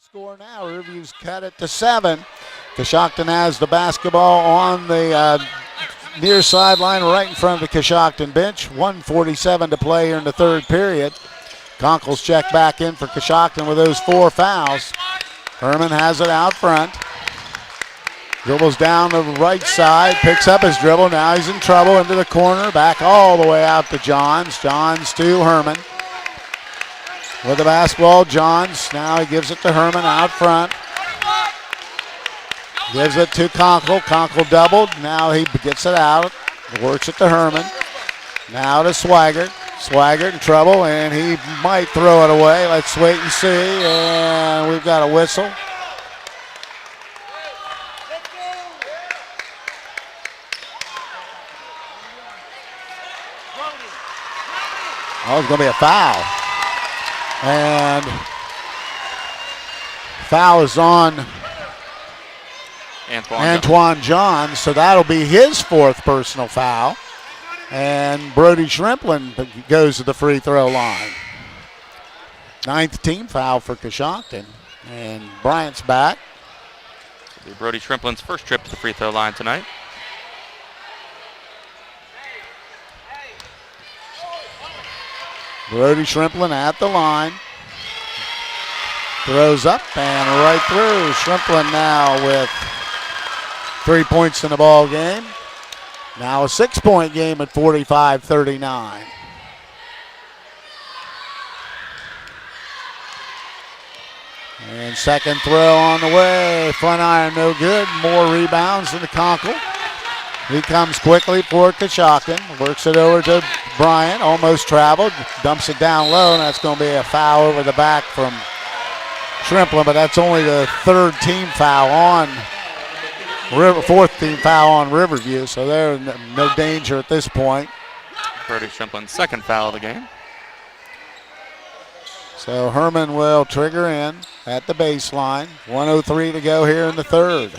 Score now. Riverview's cut it to 7. Coshocton has the basketball on the near sideline right in front of the Coshocton bench. 1:47 to play here in the third period. Conkle's checked back in for Coshocton with those 4 fouls. Herman has it out front. Dribbles down the right side, picks up his dribble. Now he's in trouble into the corner. Back all the way out to Johns. Johns to Herman. With the basketball, Johns. Now he gives it to Herman out front. Gives it to Conkle. Conkle doubled. Now he gets it out. Works it to Herman. Now to Swaggart. Swaggart in trouble, and he might throw it away. Let's wait and see. And we've got a whistle. Oh, it's going to be a foul. And foul is on Antoine Johns, so that'll be his 4th personal foul. And Brody Shrimplin goes to the free throw line. 9th team foul for Coshocton. And Bryant's back. It'll be Brody Shrimplin's first trip to the free throw line tonight. Brody Shrimplin at the line. Throws up and right through. Shrimplin now with 3 points in the ball game. Now a 6-point game at 45-39. And second throw on the way. Front iron no good. More rebounds into Conkle. He comes quickly for Coshocton. Works it over to Bryant. Almost traveled. Dumps it down low, and that's going to be a foul over the back from Shrimplin, but that's only the third team foul on fourth team foul on Riverview, so they're no danger at this point. Brody Shrimplin's second foul of the game. So Herman will trigger in at the baseline. 1:03 to go here in the third.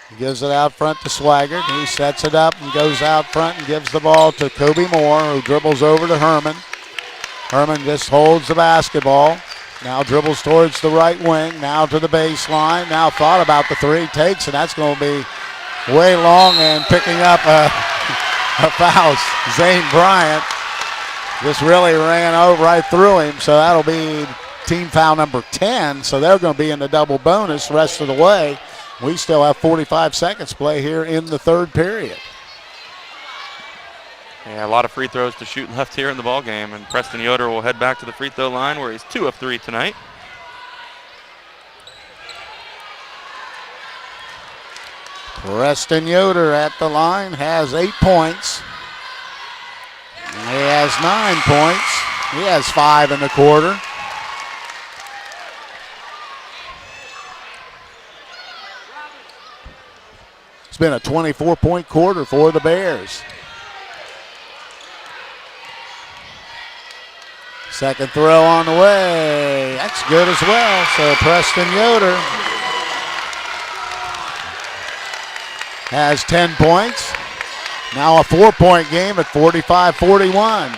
He gives it out front to Swaggart. He sets it up and goes out front and gives the ball to Kobe Moore, who dribbles over to Herman. Herman just holds the basketball. Now dribbles towards the right wing. Now to the baseline. Now thought about the three. Takes, and that's going to be way long, and picking up a foul. Zane Bryant just really ran over right through him. So that'll be team foul number 10. So they're going to be in the double bonus the rest of the way. We still have 45 seconds to play here in the third period. Yeah, a lot of free throws to shoot left here in the ball game, and Preston Yoder will head back to the free throw line where he's 2 of 3 tonight. Preston Yoder at the line has 8 points. He has 9 points. He has 5 in the quarter. It's been a 24-point quarter for the Bears. Second throw on the way. That's good as well. So Preston Yoder has 10 points. Now a 4-point game at 45-41.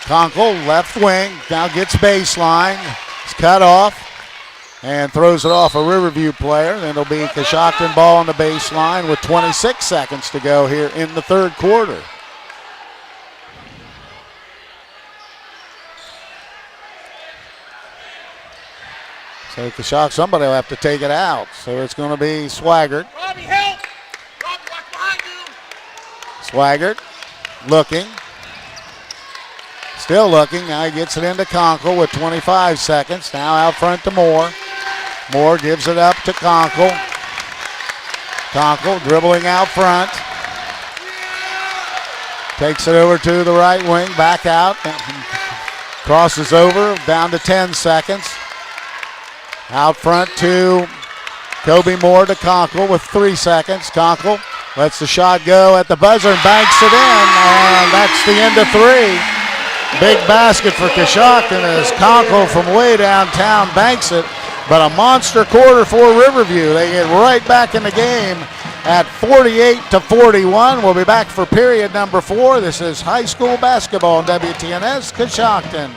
Conkle, left wing, now gets baseline. It's cut off and throws it off a Riverview player. Then it'll be Coshocton ball on the baseline with 26 seconds to go here in the third quarter. So Coshocton, somebody will have to take it out. So it's going to be Swaggart. Robbie, help! Robbie, watch behind you! Swaggart looking. Still looking. Now he gets it into Conkle with 25 seconds. Now out front to Moore. Moore gives it up to Conkle. Conkle dribbling out front. Takes it over to the right wing, back out. Crosses over, down to 10 seconds. Out front to Kobe Moore to Conkle with 3 seconds. Conkle lets the shot go at the buzzer and banks it in, and that's the end of 3. Big basket for Coshocton as Conkle from way downtown banks it. But a monster quarter for Riverview. They get right back in the game at 48-41. We'll be back for period number 4. This is high school basketball on WTNS Coshocton.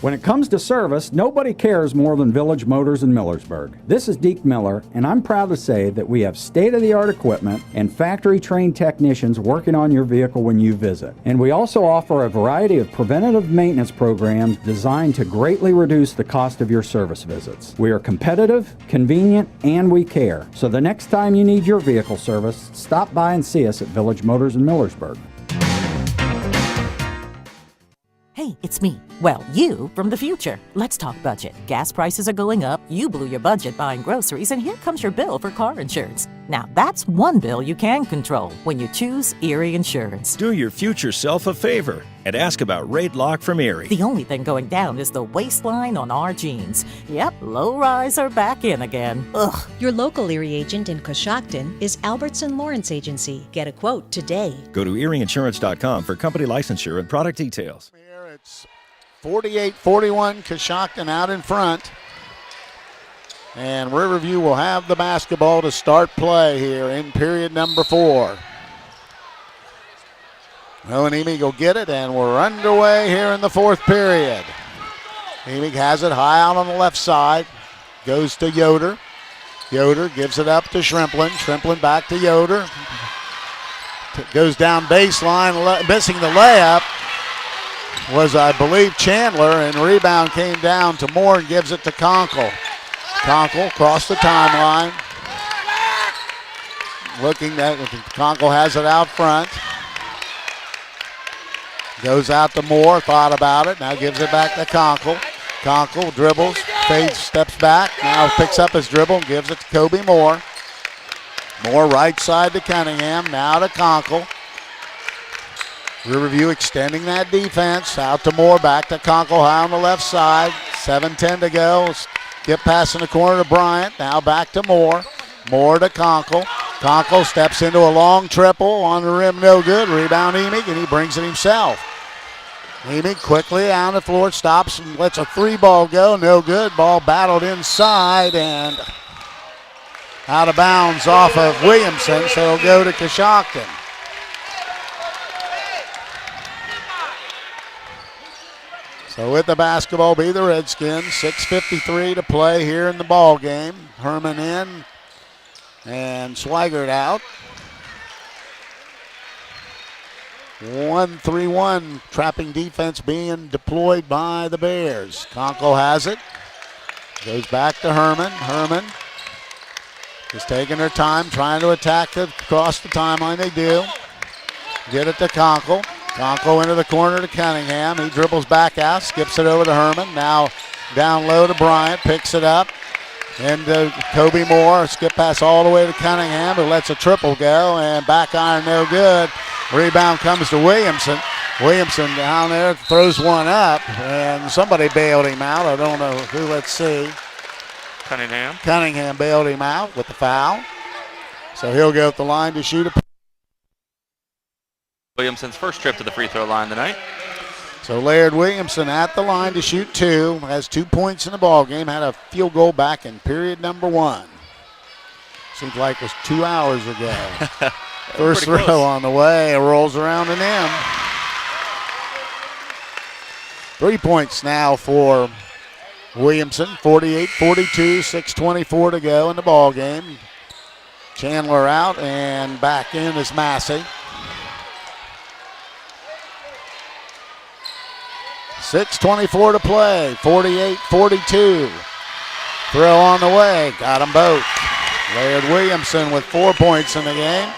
When it comes to service, nobody cares more than Village Motors in Millersburg. This is Deke Miller, and I'm proud to say that we have state-of-the-art equipment and factory-trained technicians working on your vehicle when you visit. And we also offer a variety of preventative maintenance programs designed to greatly reduce the cost of your service visits. We are competitive, convenient, and we care. So the next time you need your vehicle service, stop by and see us at Village Motors in Millersburg. Hey, it's me. Well, you from the future. Let's talk budget. Gas prices are going up, you blew your budget buying groceries, and here comes your bill for car insurance. Now, that's one bill you can control when you choose Erie Insurance. Do your future self a favor and ask about Rate Lock from Erie. The only thing going down is the waistline on our jeans. Yep, low rise are back in again. Ugh. Your local Erie agent in Coshocton is Albertson Lawrence Agency. Get a quote today. Go to erieinsurance.com for company licensure and product details. It's 48-41, Coshocton out in front. And Riverview will have the basketball to start play here in period number 4. Owenemi will get it, and we're underway here in the fourth period. Emig has it high out on the left side. Goes to Yoder. Yoder gives it up to Shrimplin. Shrimplin back to Yoder. Goes down baseline, missing the layup. was, I believe, Chandler, and rebound came down to Moore and gives it to Conkle. Conkle across the timeline. Looking at Conkle has it out front. Goes out to Moore, thought about it, now gives it back to Conkle. Conkle dribbles, fades, steps back, now picks up his dribble and gives it to Kobe Moore. Moore right side to Cunningham, now to Conkle. Riverview extending that defense, out to Moore, back to Conkle high on the left side. 7:10 to go. Skip pass in the corner to Bryant, now back to Moore. Moore to Conkle. Conkle steps into a long triple on the rim, no good. Rebound Emig, and he brings it himself. Emig quickly on the floor, stops and lets a 3-ball go, no good. Ball battled inside and out of bounds off of Williamson, so it'll go to Coshocton. So with the basketball be the Redskins. 6:53 to play here in the ball game. Herman in and Swigert out. 1-3-1 trapping defense being deployed by the Bears. Conkle has it. Goes back to Herman. Herman is taking their time, trying to attack across the timeline. They do. Get it to Conkle. Conkle into the corner to Cunningham. He dribbles back out, skips it over to Herman. Now down low to Bryant, picks it up. And Kobe Moore, skip pass all the way to Cunningham, who lets a triple go, and back iron no good. Rebound comes to Williamson. Williamson down there throws one up, and somebody bailed him out. I don't know who, let's see. Cunningham. Cunningham bailed him out with the foul. So he'll go up the line to shoot a. Williamson's first trip to the free throw line tonight. So Laird Williamson at the line to shoot 2. Has 2 points in the ball game. Had a field goal back in period number 1. Seems like it was 2 hours ago. First throw on the way. It rolls around and in. 3 points now for Williamson. 48-42. 6:24 to go in the ball game. Chandler out and back in is Massey. 6:24 to play, 48-42. Throw on the way, got them both. Laird Williamson with 4 points in the game.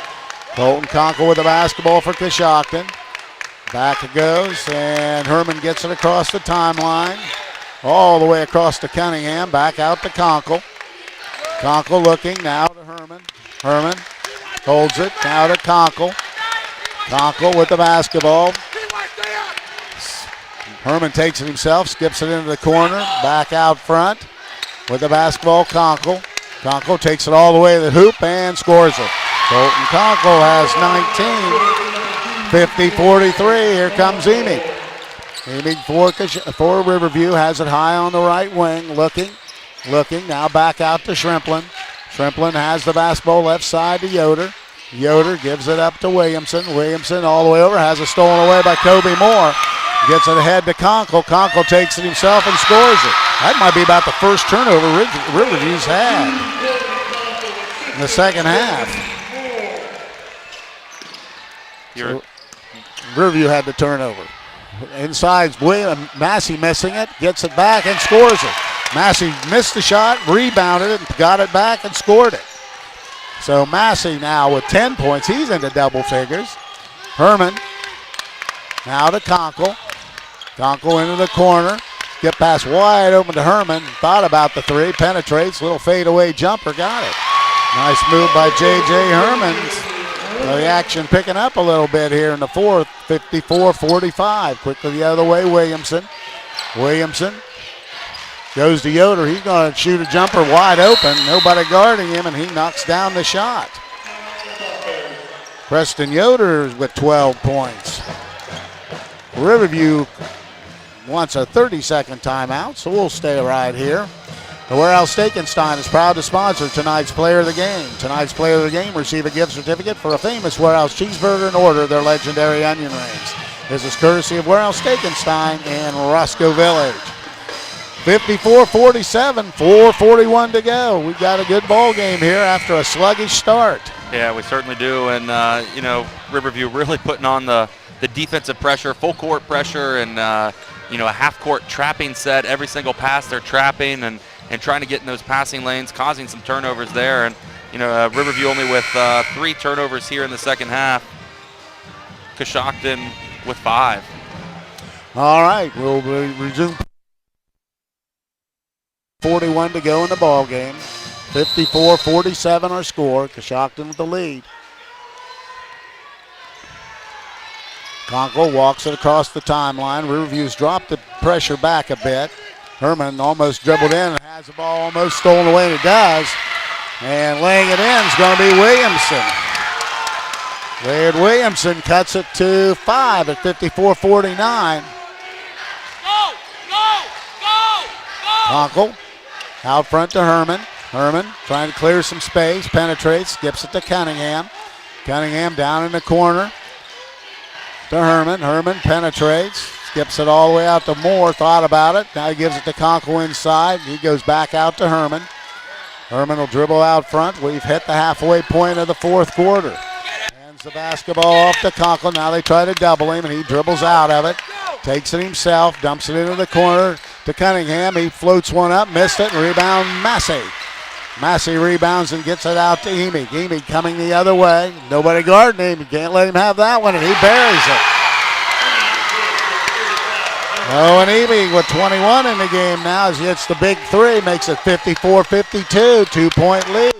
Colton Conkle with the basketball for Coshocton. Back it goes, and Herman gets it across the timeline. All the way across to Cunningham, back out to Conkle. Conkle looking, now to Herman. Herman holds it, now to Conkle. Conkle with the basketball. Herman takes it himself, skips it into the corner, back out front with the basketball, Conkle. Conkle takes it all the way to the hoop and scores it. Colton Conkle has 19, 50-43. Here comes Emig. Emig for Riverview, has it high on the right wing, looking, now back out to Shrimplin. Shrimplin has the basketball left side to Yoder. Yoder gives it up to Williamson. Williamson all the way over, has it stolen away by Kobe Moore. Gets it ahead to Conkle. Conkle takes it himself and scores it. That might be about the first turnover Riverview's had in the second half. So Riverview had the turnover. Inside, Massey missing it, gets it back and scores it. Massey missed the shot, rebounded it, got it back and scored it. So Massey now with 10 points. He's into double figures. Herman now to Conkle. Conkle into the corner. Get pass wide open to Herman. Thought about the 3. Penetrates. Little fadeaway jumper. Got it. Nice move by J.J. Herman. So the action picking up a little bit here in the fourth. 54-45. Quickly the other way, Williamson. Williamson goes to Yoder. He's going to shoot a jumper wide open. Nobody guarding him, and he knocks down the shot. Preston Yoder with 12 points. Riverview wants a 30-second timeout, so we'll stay right here. The Warehouse Steakenstein is proud to sponsor tonight's Player of the Game. Tonight's Player of the Game receive a gift certificate for a famous Warehouse cheeseburger and order their legendary onion rings. This is courtesy of Warehouse Steakenstein in Roscoe Village. 54-47, 4:41 to go. We've got a good ball game here after a sluggish start. Yeah, we certainly do, and Riverview really putting on the the defensive pressure, full court pressure, and a half court trapping set. Every single pass they're trapping and trying to get in those passing lanes, causing some turnovers there. And Riverview only with 3 turnovers here in the second half. Coshocton with 5. All right, we'll resume. 41 to go in the ball game. 54-47 our score. Coshocton with the lead. Conkle walks it across the timeline. Riverview's dropped the pressure back a bit. Herman almost dribbled in and has the ball almost stolen away, and it does. And laying it in is going to be Williamson. Laird Williamson cuts it to 5 at 54-49. Conkle out front to Herman. Herman trying to clear some space, penetrates, skips it to Cunningham. Cunningham down in the corner to Herman. Herman penetrates, skips it all the way out to Moore, thought about it. Now he gives it to Conkle inside. He goes back out to Herman. Herman will dribble out front. We've hit the halfway point of the fourth quarter. Hands the basketball off to Conkle. Now they try to double him, and he dribbles out of it. Takes it himself, dumps it into the corner to Cunningham. He floats one up, missed it, and rebound Massey. Massey rebounds and gets it out to Emig. Emig coming the other way. Nobody guarding him. You can't let him have that one, and he buries it. Owen Emig with 21 in the game now as he hits the big 3, makes it 54-52, 2-point lead.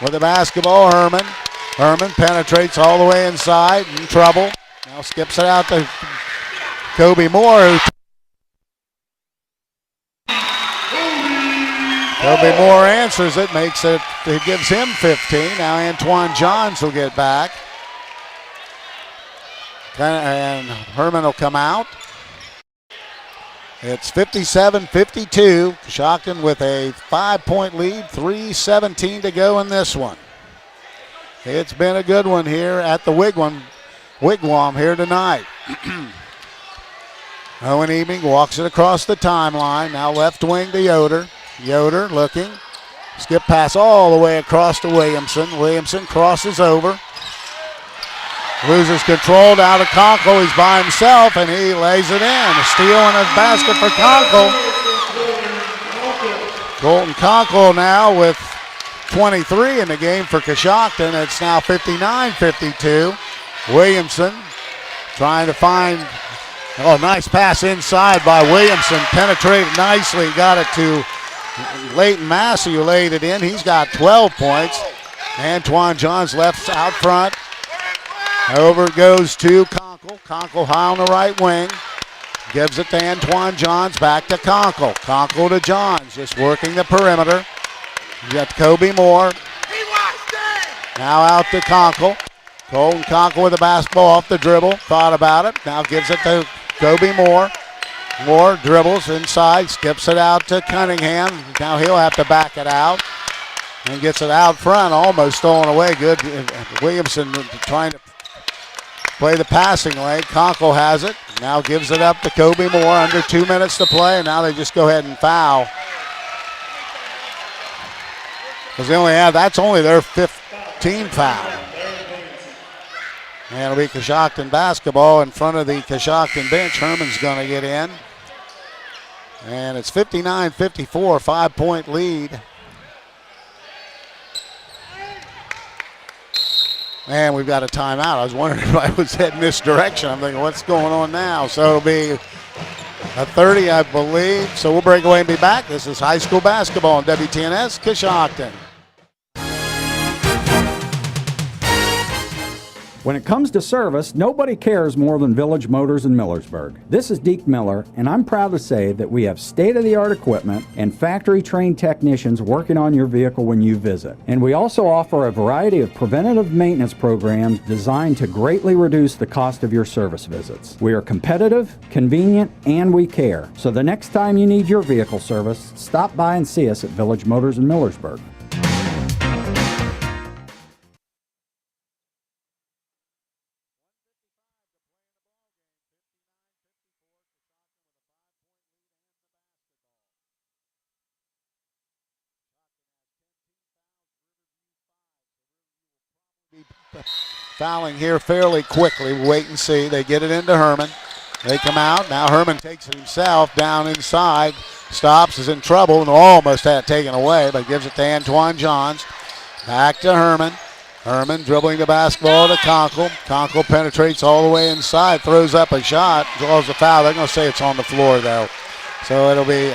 With the basketball, Herman. Herman penetrates all the way inside, in trouble. Now skips it out to Kobe Moore. Kobe Moore answers it, it gives him 15. Now Antoine Johns will get back. And Herman will come out. It's 57-52. Coshocton with a 5-point lead, 3:17 to go in this one. It's been a good one here at the Wigwam here tonight. Owen Emig walks it across the timeline. Now left wing to Yoder. Yoder looking. Skip pass all the way across to Williamson. Williamson crosses over. Loses control down to Conkle. He's by himself, and he lays it in. A steal and a basket for Conkle. Colton Conkle now with 23 in the game for Coshocton. It's now 59-52. Williamson trying to find, nice pass inside by Williamson. Penetrated nicely, got it to Leighton Massey, who laid it in. He's got 12 points. Antoine Johns left out front. Over it goes to Conkle. Conkle high on the right wing. Gives it to Antoine Johns, back to Conkle. Conkle to Johns, just working the perimeter. You got Kobe Moore. Now out to Conkle. Colton Conkle with the basketball off the dribble. Thought about it. Now gives it to Kobe Moore. Moore dribbles inside, skips it out to Cunningham. Now he'll have to back it out. And gets it out front, almost stolen away. Good. Williamson trying to play the passing lane. Conkle has it. Now gives it up to Kobe Moore. Under 2 minutes to play. And now they just go ahead and foul. Because that's only their 15th foul. And it'll be Coshocton basketball in front of the Coshocton bench. Herman's going to get in. And it's 59-54, 5-point lead. And we've got a timeout. I was wondering if I was heading this direction. I'm thinking, what's going on now? So it'll be a 30, I believe. So we'll break away and be back. This is high school basketball on WTNS Coshocton. When it comes to service, nobody cares more than Village Motors in Millersburg. This is Deke Miller, and I'm proud to say that we have state-of-the-art equipment and factory-trained technicians working on your vehicle when you visit. And we also offer a variety of preventative maintenance programs designed to greatly reduce the cost of your service visits. We are competitive, convenient, and we care. So the next time you need your vehicle service, stop by and see us at Village Motors in Millersburg. fouling here fairly quickly. We'll wait and see. They get it into Herman. They come out. Now Herman takes it himself down inside. Stops, is in trouble, and almost had it taken away, but gives it to Antoine Johns. Back to Herman. Herman dribbling the basketball to Conkle. Conkle penetrates all the way inside, throws up a shot, draws a foul. They're going to say it's on the floor, though. So it'll be,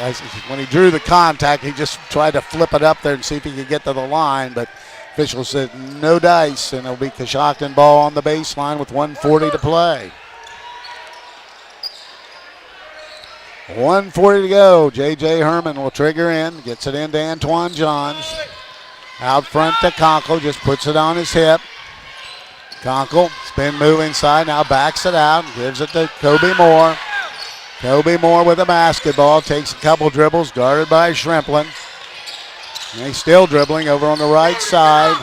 when he drew the contact, he just tried to flip it up there and see if he could get to the line, but official said no dice, and it'll be Coshocton ball on the baseline with 1:40 to play. 1:40 to go. J.J. Herman will trigger in, gets it into Antoine Johns. Out front to Conkle, just puts it on his hip. Conkle, spin move inside, now backs it out, gives it to Kobe Moore. Kobe Moore with the basketball, takes a couple dribbles, guarded by Shrimplin. And he's still dribbling over on the right side.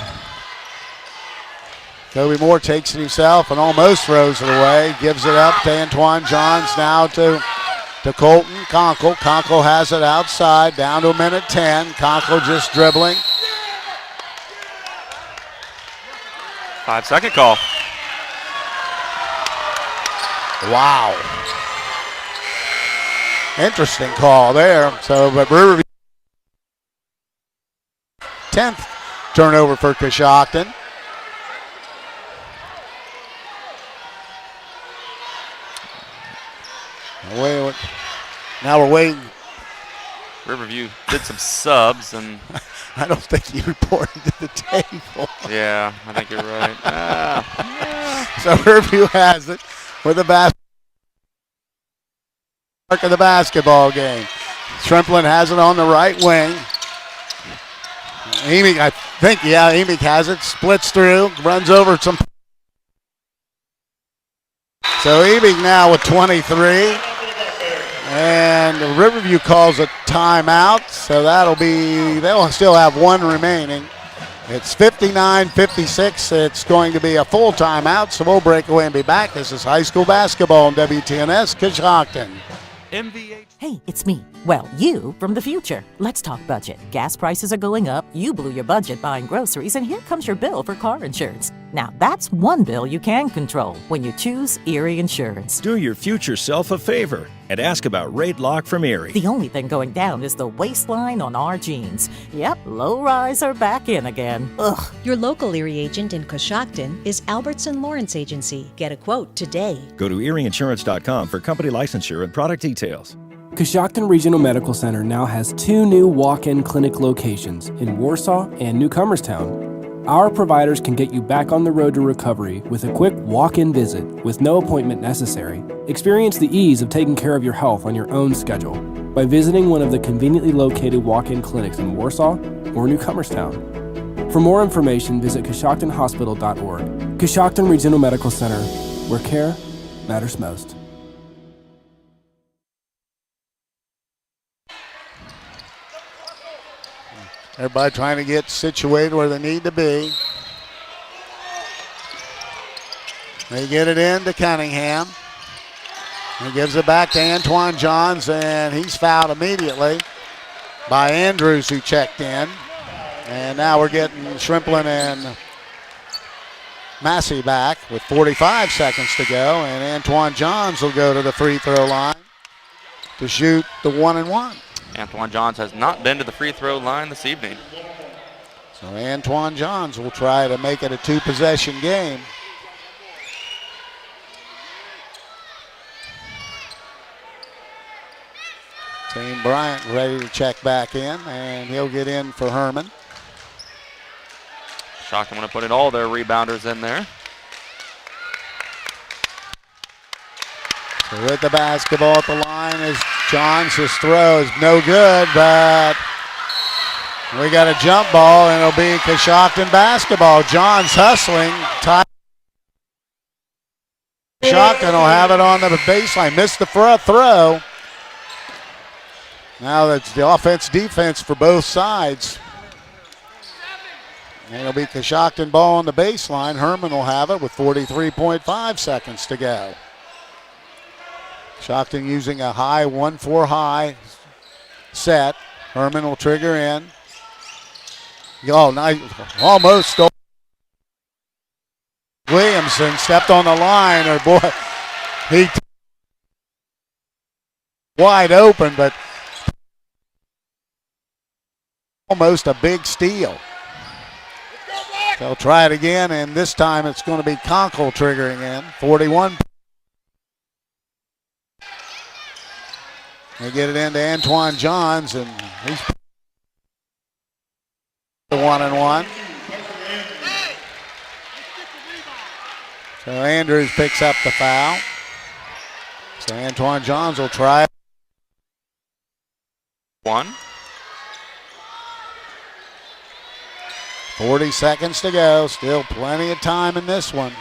Kobe Moore takes it himself and almost throws it away, gives it up to Antoine Johns, now to Colton Conkle. Conkle has it outside, down to a minute 10. Conkle just dribbling. 5-second call. Wow. Interesting call there. So, but Riverview 10th turnover for Coshocton. Now we're waiting. Riverview did some subs, and I don't think he reported to the table. Yeah, I think you're right. So Riverview has it with the of the basketball game. Shrimplin has it on the right wing. Emick, I think, Emick has it, splits through, runs over some. So Emick now with 23. And Riverview calls a timeout, so they'll still have one remaining. It's 59-56. It's going to be a full timeout, so we'll break away and be back. This is high school basketball on WTNS Coshocton. Hey, it's me. Well, you from the future. Let's talk budget. Gas prices are going up. You blew your budget buying groceries, and here comes your bill for car insurance. Now, that's one bill you can control when you choose Erie Insurance. Do your future self a favor and ask about Rate Lock from Erie. The only thing going down is the waistline on our jeans. Yep, low rise are back in again. Ugh. Your local Erie agent in Coshocton is Albertson Lawrence Agency. Get a quote today. Go to erieinsurance.com for company licensure and product details. Coshocton Regional Medical Center now has 2 new walk-in clinic locations in Warsaw and Newcomerstown. Our providers can get you back on the road to recovery with a quick walk-in visit with no appointment necessary. Experience the ease of taking care of your health on your own schedule by visiting one of the conveniently located walk-in clinics in Warsaw or Newcomerstown. For more information, visit CoshoctonHospital.org. Coshocton Regional Medical Center, where care matters most. Everybody trying to get situated where they need to be. They get it in to Cunningham. He gives it back to Antoine Johns, and he's fouled immediately by Andrews, who checked in. And now we're getting Shrimplin and Massey back with 45 seconds to go, and Antoine Johns will go to the free throw line to shoot the 1-and-1. Antoine Johns has not been to the free throw line this evening. So Antoine Johns will try to make it a 2-possession game. Team Bryant ready to check back in, and he'll get in for Herman. Coshocton want to put in all their rebounders in there. So with the basketball at the line is Johns. His throw is no good, but we got a jump ball, and it'll be Coshocton basketball. Johns hustling. Coshocton will have it on the baseline. Missed the throw. Now that's the offense-defense for both sides. And it'll be Coshocton ball on the baseline. Herman will have it with 43.5 seconds to go. Coshocton using a high 1-4 high set. Herman will trigger in. Oh, nice. Almost stole. Williamson stepped on the line, or boy, he wide open, but almost a big steal. They'll try it again, and this time it's going to be Conkle triggering in. 41. They get it into Antoine Johns, and he's the 1-and-1. So Andrews picks up the foul. So Antoine Johns will try it. 1. 40 seconds to go. Still plenty of time in this one.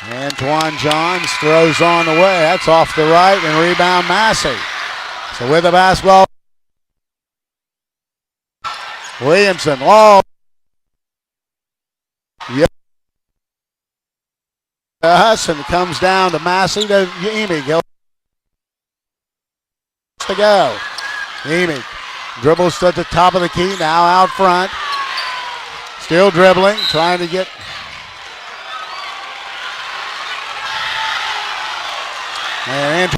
Antoine Johns throws on the way. That's off the right, and rebound Massey. So with the basketball, Williamson. Oh. Yep. Hudson comes down to Massey to Emig. To go. Emig dribbles to the top of the key, now out front. Still dribbling, trying to get. And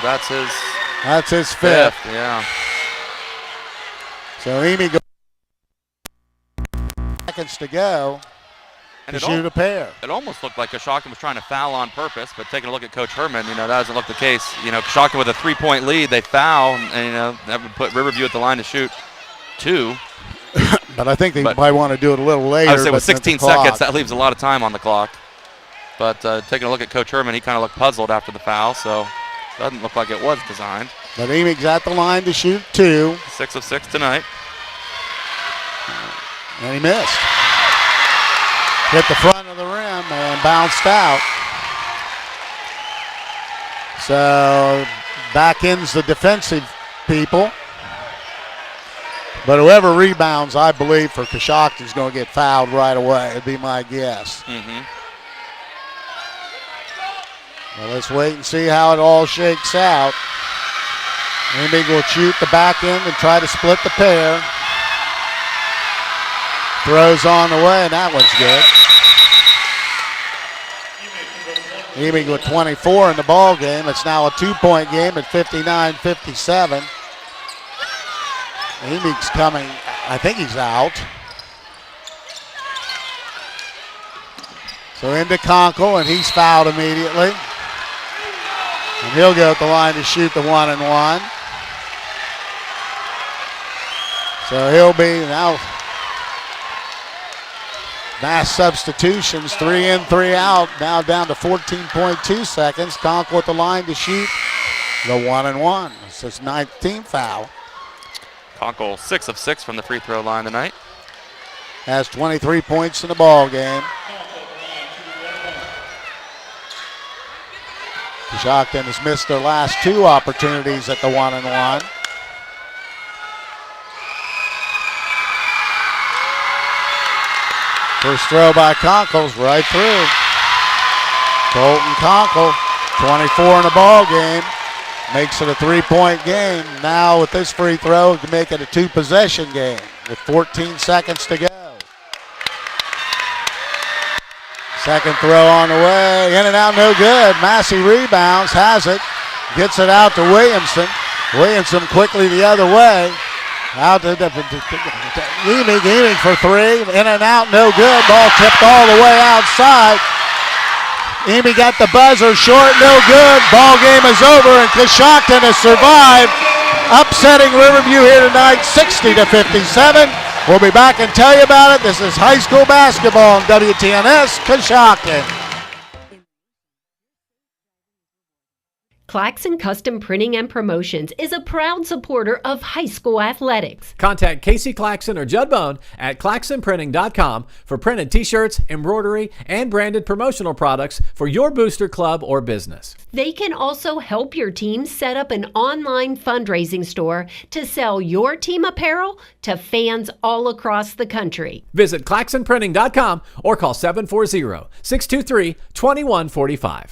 that's his fifth. Yeah. So Emig seconds to go. And to shoot a pair. It almost looked like Coshocton was trying to foul on purpose, but taking a look at Coach Herman, that doesn't look the case. Coshocton with a 3-point lead, they foul, and that would put Riverview at the line to shoot 2. But I think they probably want to do it a little later. I would say with 16 seconds, that leaves a lot of time on the clock. But taking a look at Coach Herman, he kind of looked puzzled after the foul, so doesn't look like it was designed. But Emig's at the line to shoot 2. 6 of 6 tonight. And he missed. Hit the front of the rim and bounced out. So back ends the defensive people. But whoever rebounds, I believe, for Coshocton is going to get fouled right away. It'd be my guess. Mm-hmm. Well, let's wait and see how it all shakes out. Emig will shoot the back end and try to split the pair. Throws on the way, and that one's good. Emig with 24 in the ball game. It's now a 2-point game at 59-57. Emig's coming. I think he's out. So into Conkle, and he's fouled immediately. And he'll go at the line to shoot the 1-and-1. So he'll be now. Mass substitutions, 3 in, 3 out. Now down to 14.2 seconds. Conkle at the line to shoot the 1-and-1. It's his 19th foul. Conkle 6 of 6 from the free throw line tonight. Has 23 points in the ball game. Coshocton has missed their last 2 opportunities at the 1-and-1. First throw by Conkle's right through. Colton Conkle, 24 in the ball game, makes it a 3-point game. Now with this free throw, he can make it a 2-possession game with 14 seconds to go. Second throw on the way, in and out, no good. Massey rebounds, has it, gets it out to Williamson. Williamson quickly the other way. Out to Emig for 3, in and out, no good. Ball tipped all the way outside. Emig got the buzzer, short, no good. Ball game is over, and Coshocton has survived, upsetting Riverview here tonight, 60-57. We'll be back and tell you about it. This is high school basketball on WTNS Coshocton. Claxon Custom Printing and Promotions is a proud supporter of high school athletics. Contact Casey Claxon or Judd Bone at claxonprinting.com for printed t-shirts, embroidery, and branded promotional products for your booster club or business. They can also help your team set up an online fundraising store to sell your team apparel to fans all across the country. Visit claxonprinting.com or call 740-623-2145.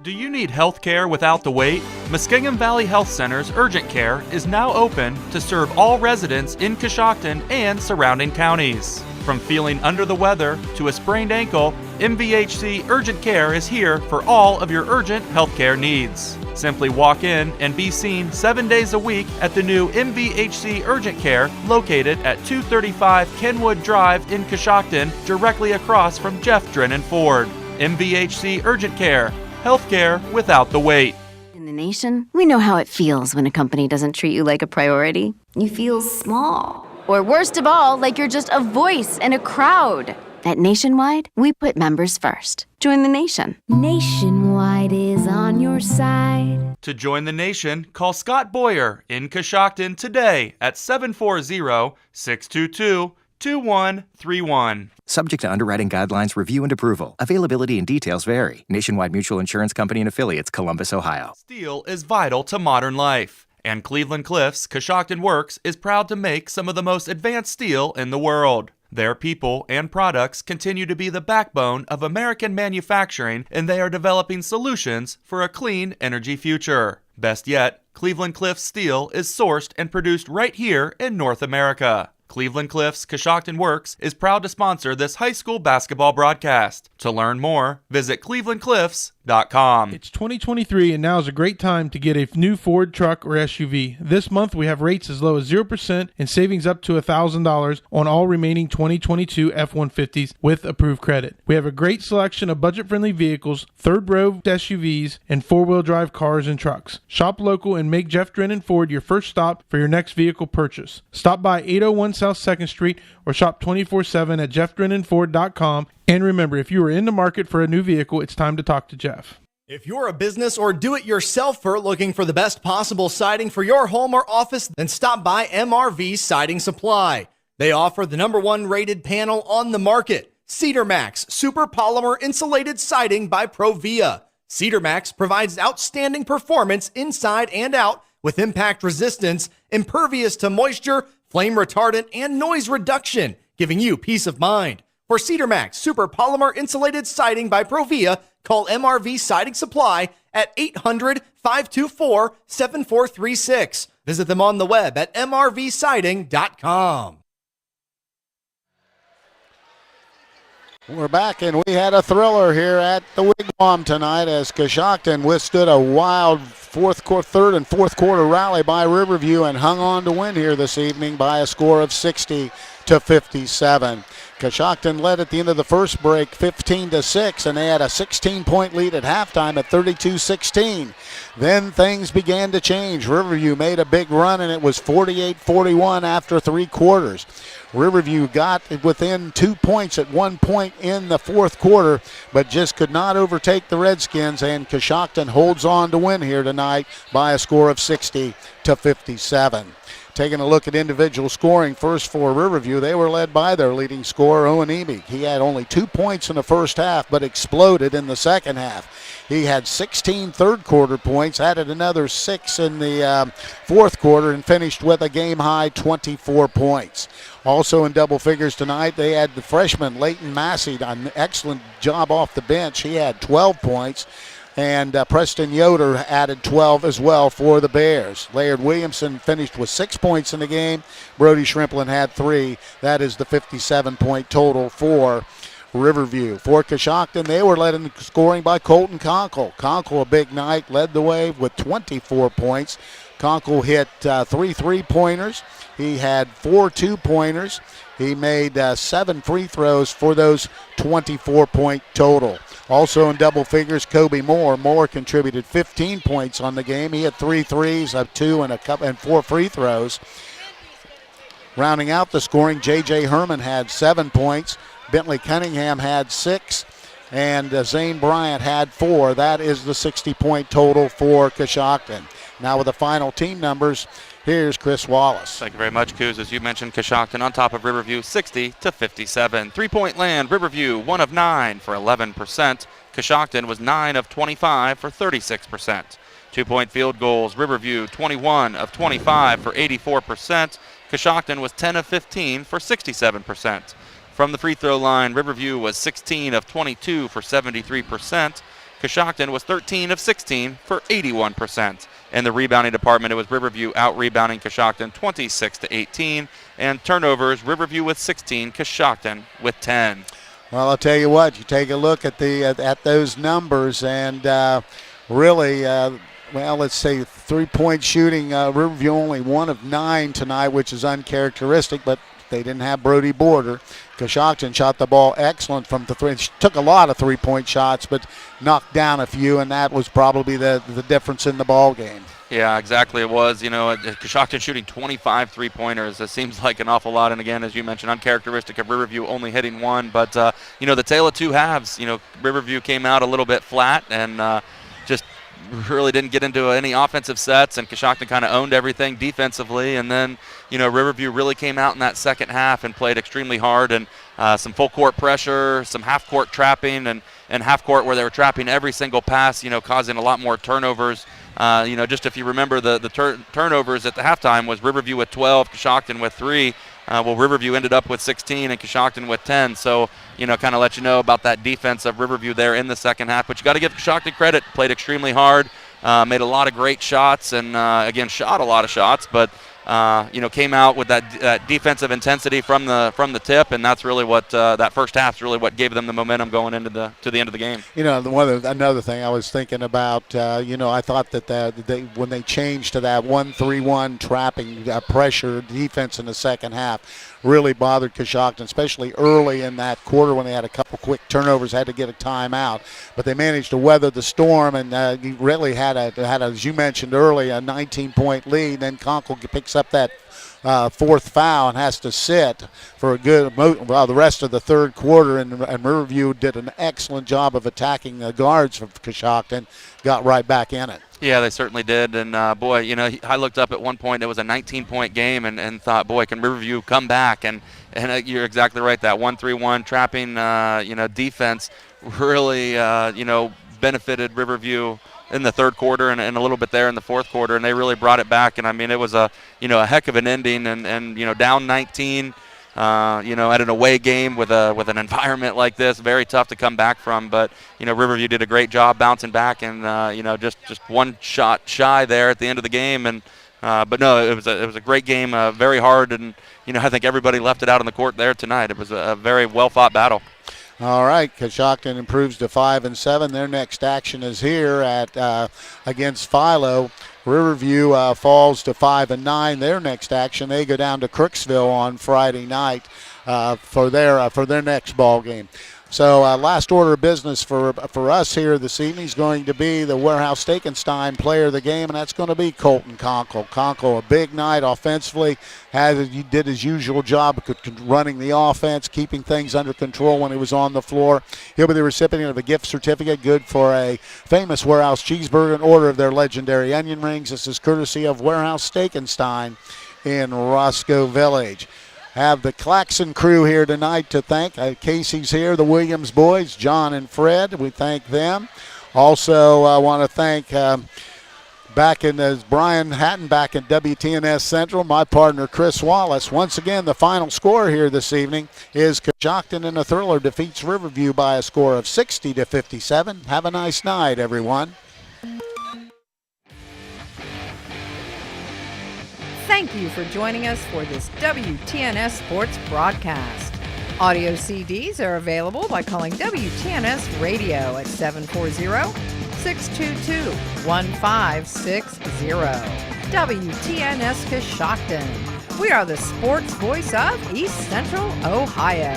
Do you need health care without the wait? Muskingum Valley Health Center's Urgent Care is now open to serve all residents in Coshocton and surrounding counties. From feeling under the weather to a sprained ankle, MVHC Urgent Care is here for all of your urgent health care needs. Simply walk in and be seen 7 days a week at the new MVHC Urgent Care located at 235 Kenwood Drive in Coshocton, directly across from Jeff Drennan Ford. MVHC Urgent Care. Healthcare without the wait. In the nation, we know how it feels when a company doesn't treat you like a priority. You feel small. Or worst of all, like you're just a voice in a crowd. At Nationwide, we put members first. Join the nation. Nationwide is on your side. To join the nation, call Scott Boyer in Coshocton today at 740-622-2131. Subject to underwriting guidelines, review, and approval. Availability and details vary. Nationwide Mutual Insurance Company and Affiliates, Columbus, Ohio. Steel is vital to modern life, and Cleveland Cliffs Coshocton Works is proud to make some of the most advanced steel in the world. Their people and products continue to be the backbone of American manufacturing, and they are developing solutions for a clean energy future. Best yet, Cleveland Cliffs steel is sourced and produced right here in North America. Cleveland Cliffs Coshocton Works is proud to sponsor this high school basketball broadcast. To learn more, visit clevelandcliffs.com. It's 2023 and now is a great time to get a new Ford truck or SUV. This month we have rates as low as 0% and savings up to $1,000 on all remaining 2022 F-150s with approved credit. We have a great selection of budget-friendly vehicles, third-row SUVs, and four-wheel drive cars and trucks. Shop local and make Jeff Drennan Ford your first stop for your next vehicle purchase. Stop by 801 South 2nd Street or shop 24/7 at jeffdrennanford.com. And remember, if you are in the market for a new vehicle, it's time to talk to Jeff. If you're a business or do-it-yourselfer looking for the best possible siding for your home or office, then stop by MRV Siding Supply. They offer the #1 rated panel on the market, Cedar Max Super Polymer Insulated Siding by Provia. Cedar Max provides outstanding performance inside and out with impact resistance, impervious to moisture, flame retardant, and noise reduction, giving you peace of mind. For Cedar Max Super Polymer Insulated Siding by Provia, call MRV Siding Supply at 800-524-7436. Visit them on the web at mrvsiding.com. We're back, and we had a thriller here at the Wigwam tonight as Coshocton withstood a wild third and fourth quarter rally by Riverview and hung on to win here this evening by a score of 60-57. Coshocton led at the end of the first break 15-6, and they had a 16-point lead at halftime at 32-16. Then things began to change. Riverview made a big run, and it was 48-41 after three quarters. Riverview got within 2 points at one point in the fourth quarter, but just could not overtake the Redskins, and Coshocton holds on to win here tonight by a score of 60-57. Taking a look at individual scoring first for Riverview, they were led by their leading scorer, Owen Emig. He had only 2 points in the first half, but exploded in the second half. He had 16 third quarter points, added another 6 in the fourth quarter, and finished with a game-high 24 points. Also in double figures tonight, they had the freshman Leighton Massey, an excellent job off the bench. He had 12 points. And Preston Yoder added 12 as well for the Bears. Laird Williamson finished with 6 points in the game. Brody Shrimplin had 3. That is the 57-point total for Riverview. For Coshocton, they were led in scoring by Colton Conkle. Conkle, a big night, led the way with 24 points. Conkle hit 3 3-pointers. He had 4 2-pointers. He made 7 free throws for those 24-point total. Also in double figures, Kobe Moore. Moore contributed 15 points on the game. He had 3 threes, 2 and 4 free throws. Rounding out the scoring, J.J. Herman had 7 points. Bentley Cunningham had 6. And Zane Bryant had 4. That is the 60-point total for Coshocton. Now with the final team numbers, here's Chris Wallace. Thank you very much, Coos. As you mentioned, Coshocton on top of Riverview 60-57. 3-point land, Riverview 1 of 9 for 11%. Coshocton was 9 of 25 for 36%. 2-point field goals, Riverview 21 of 25 for 84%. Coshocton was 10 of 15 for 67%. From the free throw line, Riverview was 16 of 22 for 73%. Coshocton was 13 of 16 for 81%. In the rebounding department, it was Riverview out-rebounding Coshocton 26-18. And turnovers, Riverview with 16, Coshocton with 10. Well, I'll tell you what, you take a look at at those numbers and really, well, let's say 3-point shooting. Riverview only 1 of 9 tonight, which is uncharacteristic, but they didn't have Brody Border. Coshocton shot the ball excellent from the three. Took a lot of 3-point shots, but knocked down a few, and that was probably the difference in the ball game. Yeah, exactly. It was, Coshocton shooting 25 3-pointers. It seems like an awful lot. And again, as you mentioned, uncharacteristic of Riverview only hitting 1. But, the tale of two halves. Riverview came out a little bit flat and just really didn't get into any offensive sets, and Coshocton kind of owned everything defensively. And then, Riverview really came out in that second half and played extremely hard, and some full court pressure, some half court trapping, and half court where they were trapping every single pass, causing a lot more turnovers. Just if you remember the turnovers at the halftime was Riverview with 12, Coshocton with 3. Riverview ended up with 16 and Coshocton with 10. So, kind of let you know about that defense of Riverview there in the second half. But you got to give Coshocton credit. Played extremely hard, made a lot of great shots, and again shot a lot of shots. But came out with that defensive intensity from the tip, and that's really what that first half is really what gave them the momentum going into the end of the game. Another thing I was thinking about, I thought that when they changed to that 1-3-1 trapping pressure defense in the second half, really bothered Coshocton, especially early in that quarter when they had a couple quick turnovers, had to get a timeout. But they managed to weather the storm, and really had as you mentioned early, a 19-point lead. Then Conkle picks up that fourth foul and has to sit for the rest of the third quarter, and Riverview did an excellent job of attacking the guards from Coshocton, got right back in it. Yeah, they certainly did. And, I looked up at one point. It was a 19-point game and thought, boy, can Riverview come back? And you're exactly right. That 1-3-1 trapping, defense really, benefited Riverview in the third quarter and a little bit there in the fourth quarter. And they really brought it back. And, it was a heck of an ending. And down 19, at an away game with an environment like this, very tough to come back from. But Riverview did a great job bouncing back, and just one shot shy there at the end of the game. And but no, it was a great game, very hard, and I think everybody left it out on the court there tonight. It was a very well fought battle. All right, Coshocton improves to 5-7. Their next action is here at against Philo. Riverview falls to 5-9. Their next action, they go down to Crooksville on Friday night for their next ball game. So last order of business for us here this evening is going to be the Warehouse Stekenstein player of the game, and that's going to be Colton Conkle. Conkle, a big night offensively, did his usual job running the offense, keeping things under control when he was on the floor. He'll be the recipient of a gift certificate, good for a famous Warehouse cheeseburger in order of their legendary onion rings. This is courtesy of Warehouse Stekenstein in Roscoe Village. Have the Claxon crew here tonight to thank. Casey's here, the Williams boys, John and Fred. We thank them. Also, I want to thank Brian Hatton back in WTNS Central, my partner Chris Wallace. Once again, the final score here this evening is Coshocton in a thriller defeats Riverview by a score of 60-57. Have a nice night, everyone. Thank you for joining us for this WTNS Sports broadcast. Audio CDs are available by calling WTNS Radio at 740-622-1560. WTNS Coshocton. We are the sports voice of East Central Ohio.